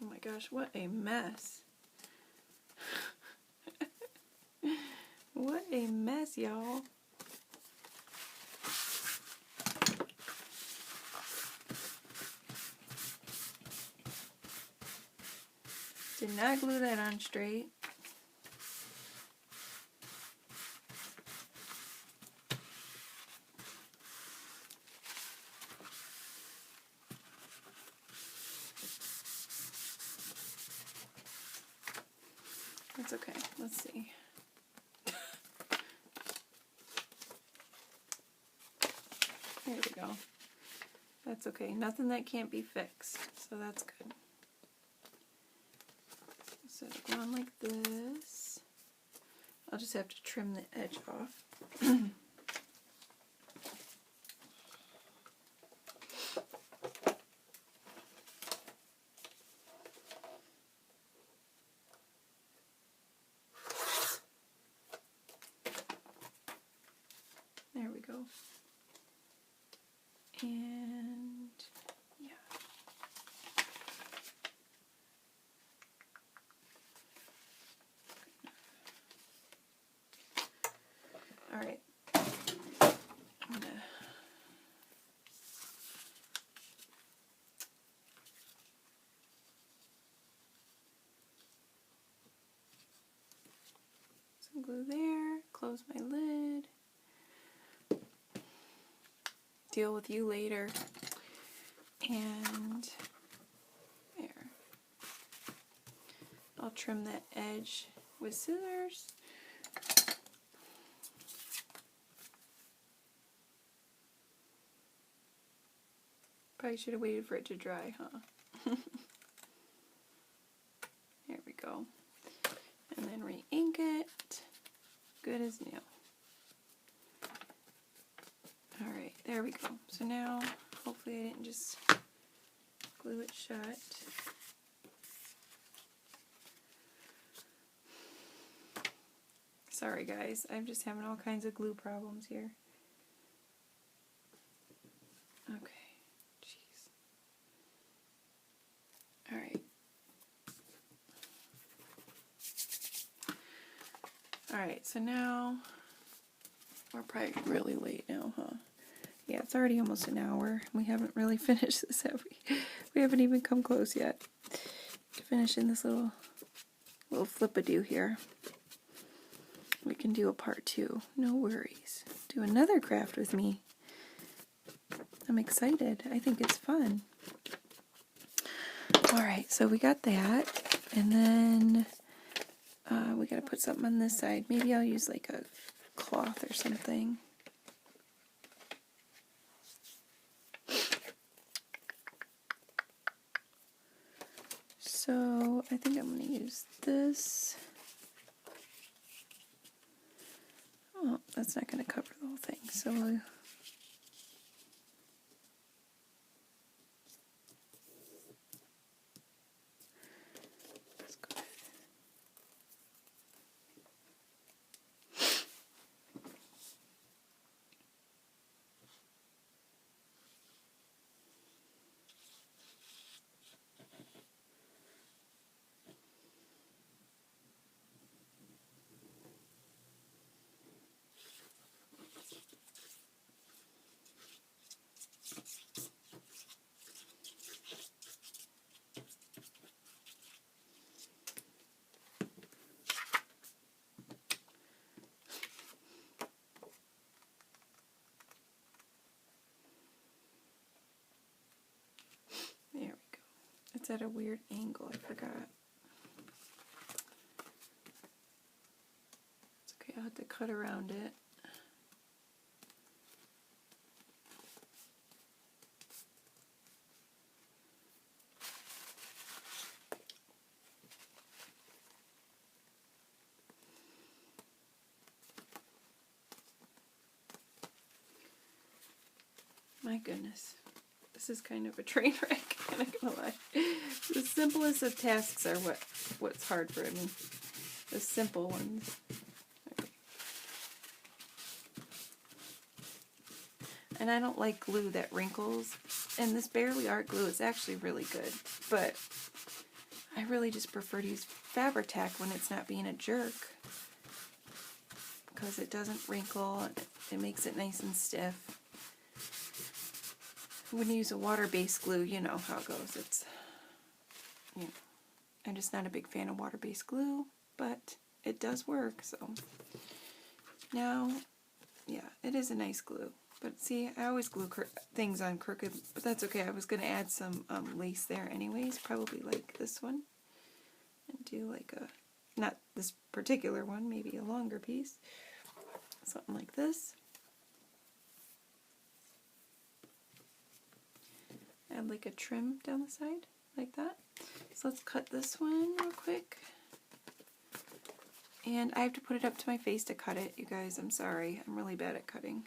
Oh my gosh, what a mess. What a mess, y'all. Did not glue that on straight. That's okay. Let's see. There we go. That's okay. Nothing that can't be fixed. So that's good. So go on like this. I'll just have to trim the edge off. There we go. And yeah. All right. I'm gonna some glue there, close my lid. Deal with you later. And there. I'll trim that edge with scissors. Probably should have waited for it to dry, huh? There we go. And then re-ink it. Good as new. Alright, there we go. So now, hopefully I didn't just glue it shut. Sorry guys, I'm just having all kinds of glue problems here. Okay, jeez. Alright. Alright, so now, we're probably really late now, huh? Yeah, it's already almost an hour. We haven't really finished this, have we? We haven't even come close yet to finishing this little flip-a-do here. We can do a part 2. No worries. Do another craft with me. I'm excited. I think it's fun. Alright, so we got that. And then we got to put something on this side. Maybe I'll use like a cloth or something. So I think I'm going to use this. Oh, that's not going to cover the whole thing. So let's go ahead. There we go. It's at a weird angle, I forgot. It's okay, I'll have to cut around it. My goodness. This is kind of a train wreck, I'm not gonna lie. The simplest of tasks are what's hard for me. The simple ones. Okay. And I don't like glue that wrinkles. And this Barely Art glue is actually really good. But I really just prefer to use Fabri-Tac when it's not being a jerk. Because it doesn't wrinkle, it makes it nice and stiff. When you use a water-based glue, you know how it goes. It's, you know, I'm just not a big fan of water-based glue, but it does work. So now, yeah, it is a nice glue. But see, I always glue things on crooked, but that's okay. I was going to add some lace there anyways, probably like this one. And do like a, not this particular one, maybe a longer piece. Something like this. Add like a trim down the side, like that. So let's cut this one real quick. And I have to put it up to my face to cut it, you guys. I'm sorry. I'm really bad at cutting.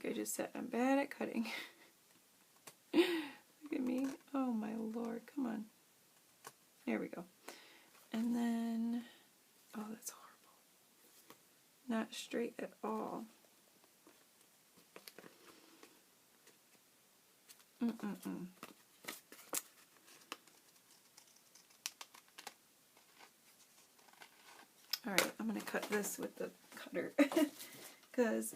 Like I just said, I'm bad at cutting. Look at me. Oh my Lord. Come on. There we go. And then, oh, that's horrible. Not straight at all. Alright, I'm going to cut this with the cutter. Because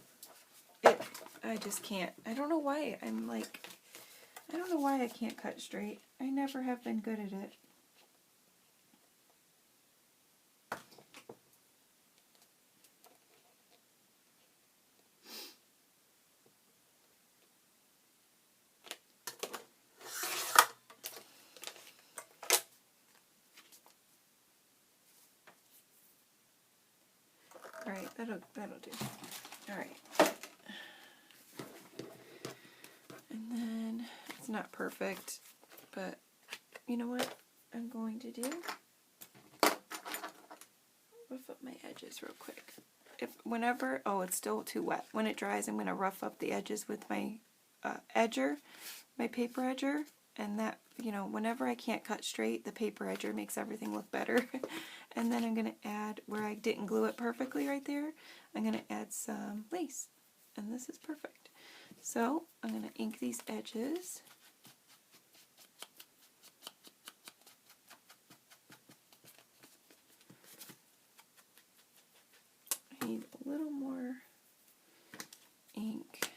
I just can't. I don't know why. I don't know why I can't cut straight. I never have been good at it. Alright, that'll do. Alright. And then, it's not perfect, but you know what I'm going to do? Rough up my edges real quick. Whenever, oh, it's still too wet. When it dries, I'm going to rough up the edges with my edger, my paper edger, and that, you know, whenever I can't cut straight, the paper edger makes everything look better. And then I'm going to add, where I didn't glue it perfectly right there, I'm going to add some lace. And this is perfect. So I'm going to ink these edges. I need a little more ink.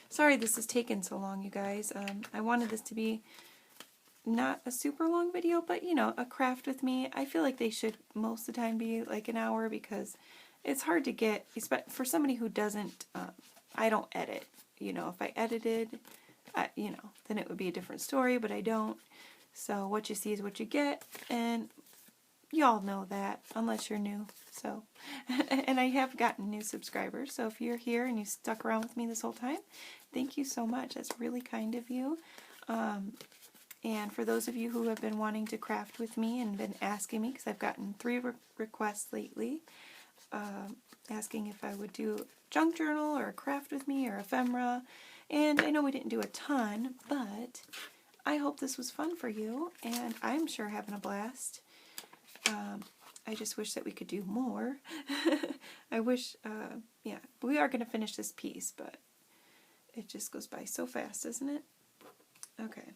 Sorry this is taking so long, you guys. I wanted this to be not a super long video, but you know, a craft with me. I feel like they should most of the time be like an hour because it's hard to get, for somebody who doesn't, I don't edit. You know, if I edited, you know, then it would be a different story, but I don't. So what you see is what you get, and y'all know that, unless you're new. So, and I have gotten new subscribers, so if you're here and you stuck around with me this whole time, thank you so much. That's really kind of you. And for those of you who have been wanting to craft with me and been asking me, because I've gotten 3 requests lately, asking if I would do junk journal or a craft with me or ephemera. And I know we didn't do a ton, but I hope this was fun for you, and I'm sure having a blast. I just wish that we could do more. I wish, yeah, we are going to finish this piece, but it just goes by so fast, doesn't it? Okay.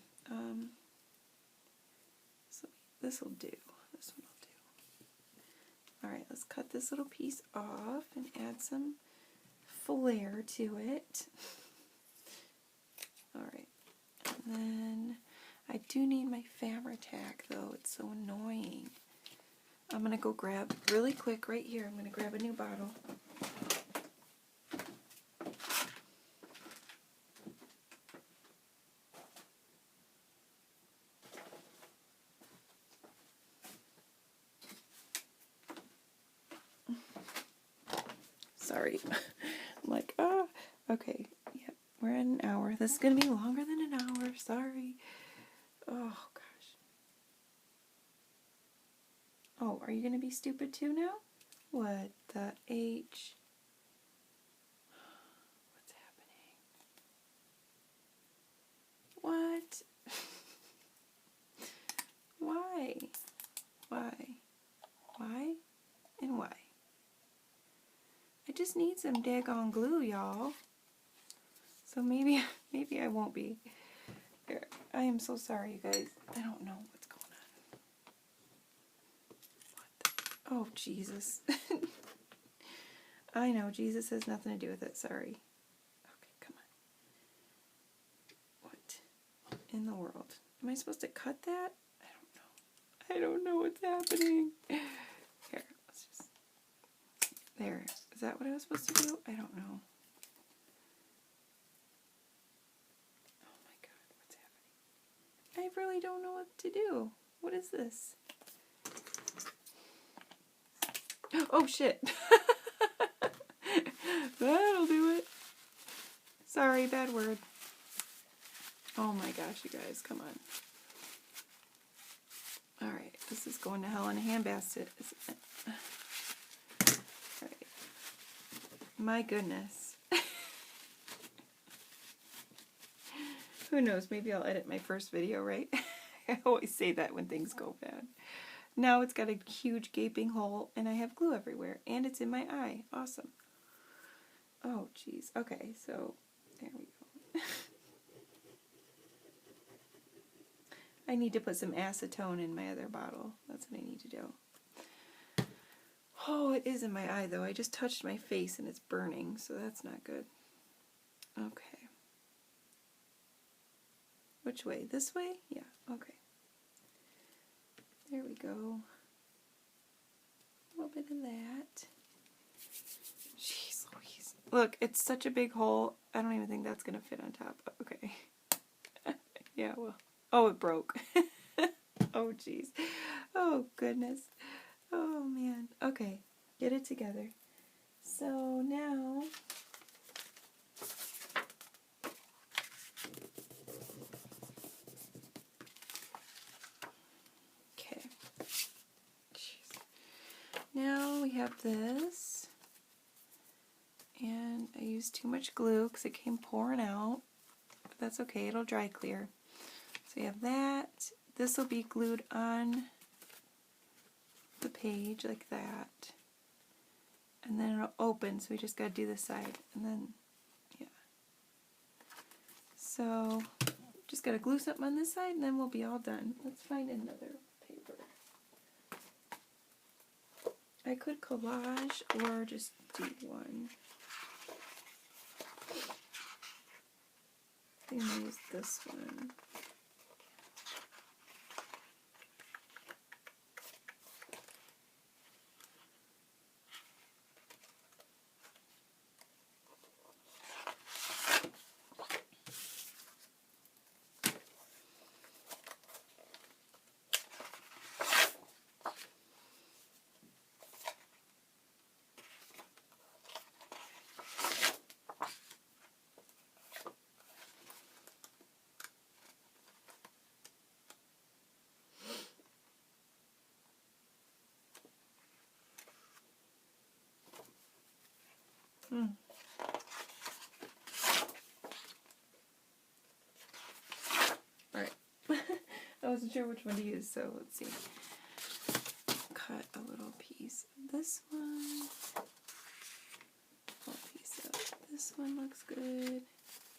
So this will do. This one will do. Alright, let's cut this little piece off and add some flair to it. Alright. And then I do need my fabric tack though. It's so annoying. I'm going to go grab really quick right here. I'm going to grab a new bottle. Sorry. I'm like, okay. Yep, we're at an hour. This is going to be longer than an hour. Sorry. Oh, gosh. Oh, are you going to be stupid too now? What the H? What's happening? What? Why? Why? Why? And why? I just need some daggone glue, y'all. So maybe I won't be. Here, I am so sorry, you guys. I don't know what's going on. Oh, Jesus. I know, Jesus has nothing to do with it. Sorry. Okay, come on. What in the world? Am I supposed to cut that? I don't know what's happening. Here, let's just... There. Is that what I was supposed to do? I don't know. Oh my God, what's happening? I really don't know what to do. What is this? Oh shit. That'll do it. Sorry, bad word. Oh my gosh, you guys, come on. Alright, this is going to hell in a handbasket, isn't it? Alright. My goodness. Who knows, maybe I'll edit my first video, right? I always say that when things go bad. Now it's got a huge gaping hole, and I have glue everywhere, and it's in my eye. Awesome. Oh, jeez. Okay, so there we go. I need to put some acetone in my other bottle. That's what I need to do. Oh, it is in my eye, though. I just touched my face, and it's burning, so that's not good. Okay. Which way? This way? Yeah, okay. There we go. A little bit of that. Jeez Louise. Look, it's such a big hole. I don't even think that's going to fit on top. Okay. Yeah, well. Oh, it broke. Oh, jeez. Oh, goodness. Oh, man. Okay. Get it together. So now... Okay. Jeez. Now we have this. And I used too much glue because it came pouring out. But that's okay. It'll dry clear. So you have that. This will be glued on the page like that. And then it'll open, so we just gotta do this side. And then, yeah. So, just gotta glue something on this side and then we'll be all done. Let's find another paper. I could collage or just do one. I think I'm gonna use this one. Alright. I wasn't sure which one to use, so let's see. Cut a little piece of this one. A little piece of this one looks good.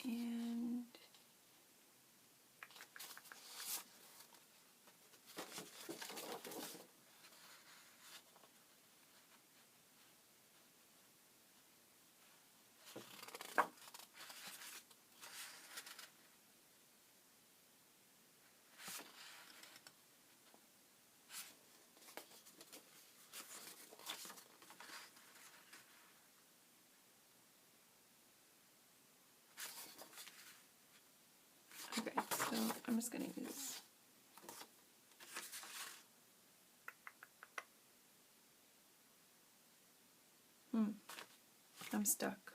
And okay, so I'm just going to use... I'm stuck.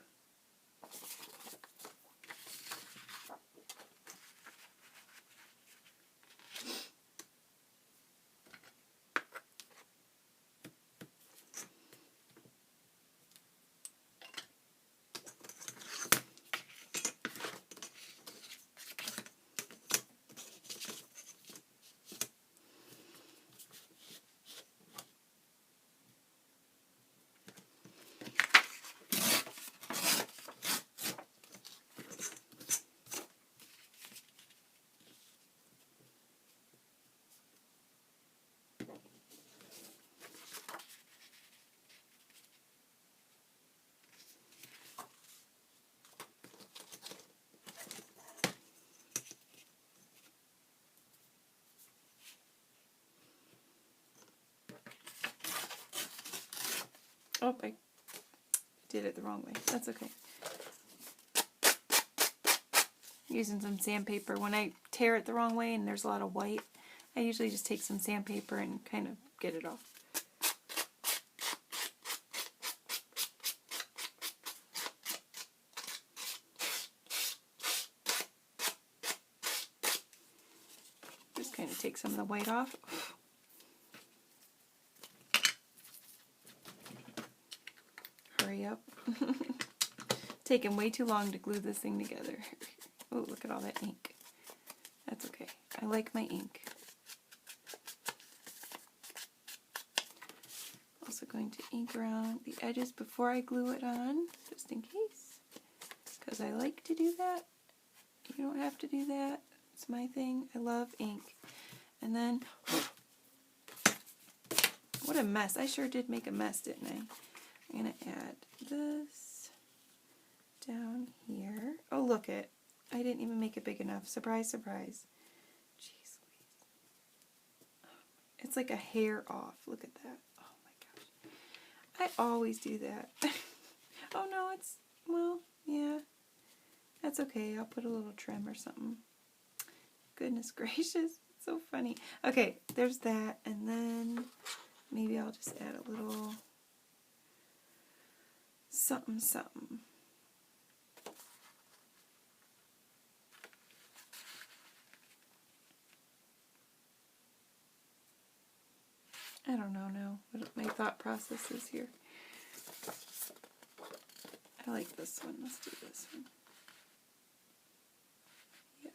Oh, I did it the wrong way. That's okay. Using some sandpaper. When I tear it the wrong way and there's a lot of white, I usually just take some sandpaper and kind of get it off. Just kind of take some of the white off. Hurry up. Taking way too long to glue this thing together. Oh, look at all that ink. That's okay. I like my ink. Also going to ink around the edges before I glue it on, just in case. Because I like to do that. You don't have to do that. It's my thing. I love ink. And then, what a mess. I sure did make a mess, didn't I? I'm going to add this down here. Oh, look it. I didn't even make it big enough. Surprise, surprise. Jeez Louise. It's like a hair off. Look at that. Oh my gosh. I always do that. Oh no, it's, well, yeah. That's okay. I'll put a little trim or something. Goodness gracious. It's so funny. Okay, there's that. And then maybe I'll just add a little something, something. I don't know now what my thought process is here. I like this one. Let's do this one. Yeah.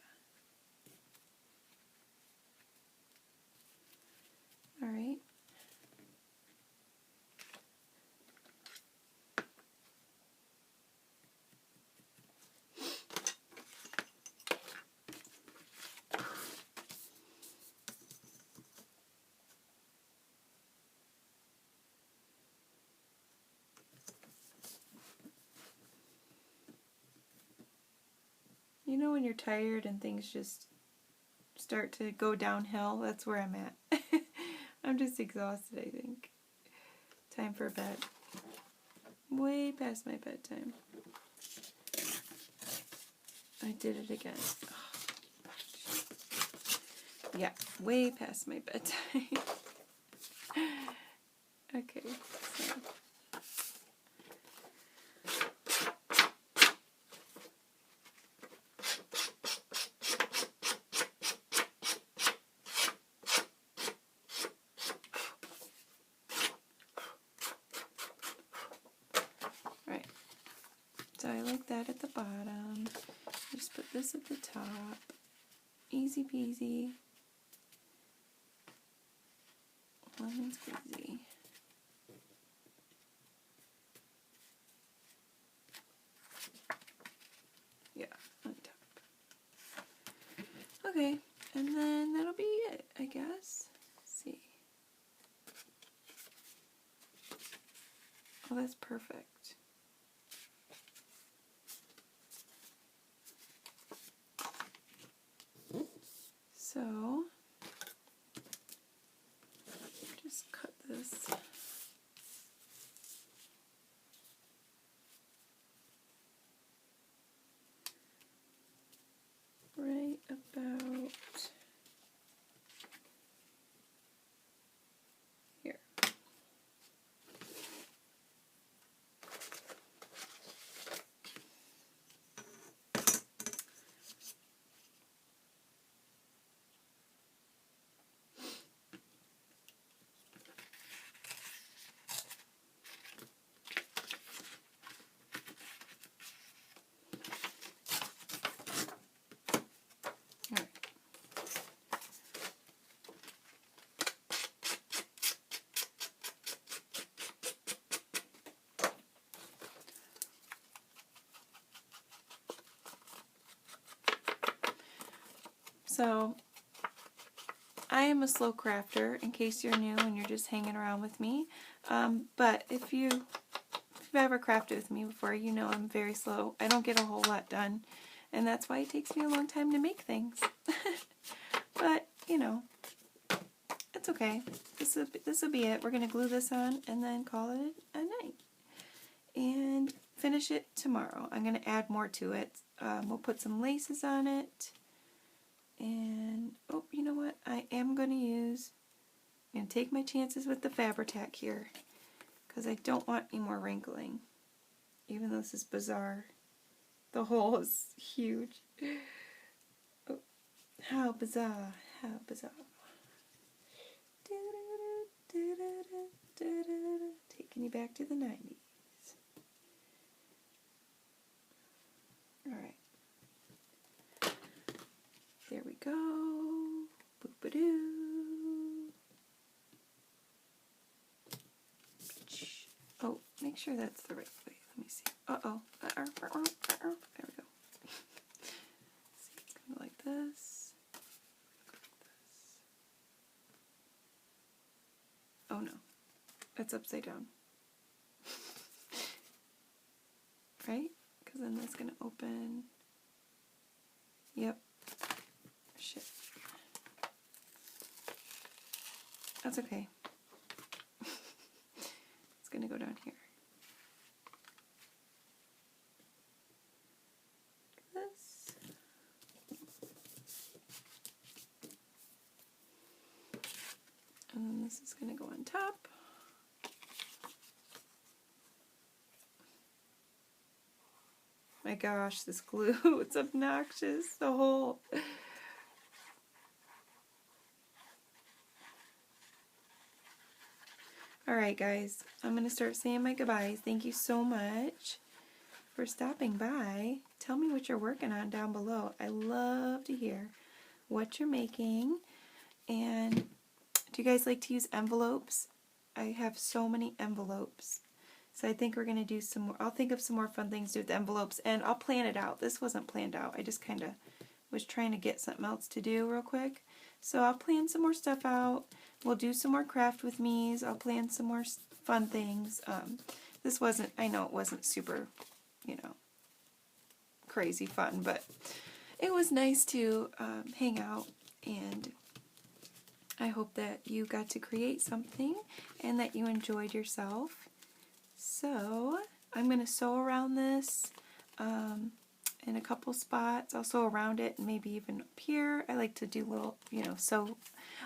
All right. You know when you're tired and things just start to go downhill? That's where I'm at. I'm just exhausted, I think. Time for bed. Way past my bedtime. I did it again. Oh, yeah, way past my bedtime. Okay, so. Right. So I like that at the bottom. Just put this at the top. Easy peasy. Lemon squeezy. Yeah, on top. Okay, and then that'll be it, I guess. Let's see. Oh, that's perfect. So, just cut this. Right about here. So, I am a slow crafter, in case you're new and you're just hanging around with me. But if you've ever crafted with me before, you know I'm very slow. I don't get a whole lot done, and that's why it takes me a long time to make things. But, you know, that's okay. This will be it. We're going to glue this on and then call it a night. And finish it tomorrow. I'm going to add more to it. We'll put some laces on it. And, oh, you know what? I'm going to take my chances with the Fabri-Tac here. Because I don't want any more wrinkling. Even though this is bizarre. The hole is huge. Oh, how bizarre. How bizarre. Taking you back to the 90s. Alright. There we go. Boop-a-doo. Oh, make sure that's the right way. Let me see. Uh-oh. There we go. See, it's going to go like this. Oh no. It's upside down. Right? Because then that's going to open. Yep. Shit. That's okay. It's going to go down here. This. And then this is going to go on top. My gosh, this glue, it's obnoxious, the whole... Alright guys, I'm going to start saying my goodbyes. Thank you so much for stopping by. Tell me what you're working on down below. I love to hear what you're making. And do you guys like to use envelopes? I have so many envelopes. So I think we're going to do some more. I'll think of some more fun things to do with the envelopes, and I'll plan it out. This wasn't planned out. I just kind of was trying to get something else to do real quick. So I'll plan some more stuff out. We'll do some more craft with me's. I'll plan some more fun things. This wasn't, I know it wasn't super, you know, crazy fun, but it was nice to hang out, and I hope that you got to create something and that you enjoyed yourself. So I'm going to sew around this in a couple spots. I'll sew around it and maybe even up here. I like to do little, you know, sew.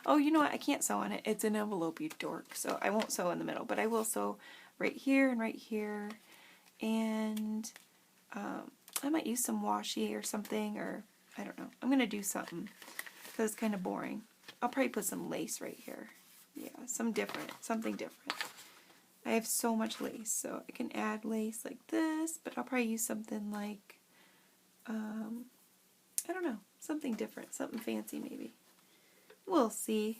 Oh, you know what? I can't sew on it. It's an envelope, you dork. So I won't sew in the middle, but I will sew right here and right here. And I might use some washi or something, or I don't know. I'm going to do something because it's kind of boring. I'll probably put some lace right here. Yeah, something different. I have so much lace, so I can add lace like this, but I'll probably use something like, I don't know, something different, something fancy maybe. We'll see.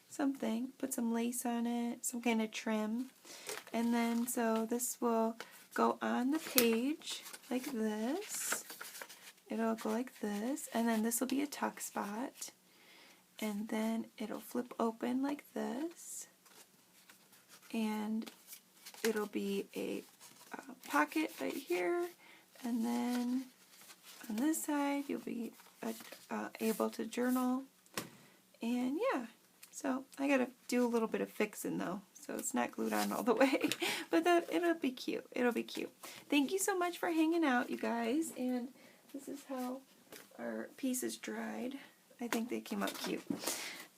Something. Put some lace on it, some kind of trim. And then, so this will go on the page like this. It'll go like this, and then this will be a tuck spot. And then it'll flip open like this. And it'll be a pocket right here, and then on this side you'll be able to journal. And yeah, so I gotta do a little bit of fixing though, so it's not glued on all the way, but it'll be cute. It'll be cute. Thank you so much for hanging out, you guys, and this is how our pieces dried. I think they came out cute.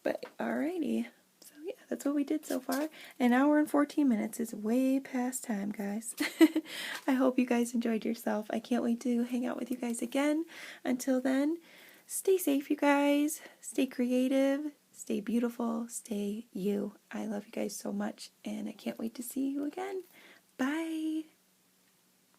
But alrighty. Yeah, that's what we did so far. An hour and 14 minutes is way past time, guys. I hope you guys enjoyed yourself. I can't wait to hang out with you guys again. Until then, stay safe, you guys. Stay creative. Stay beautiful. Stay you. I love you guys so much, and I can't wait to see you again. Bye.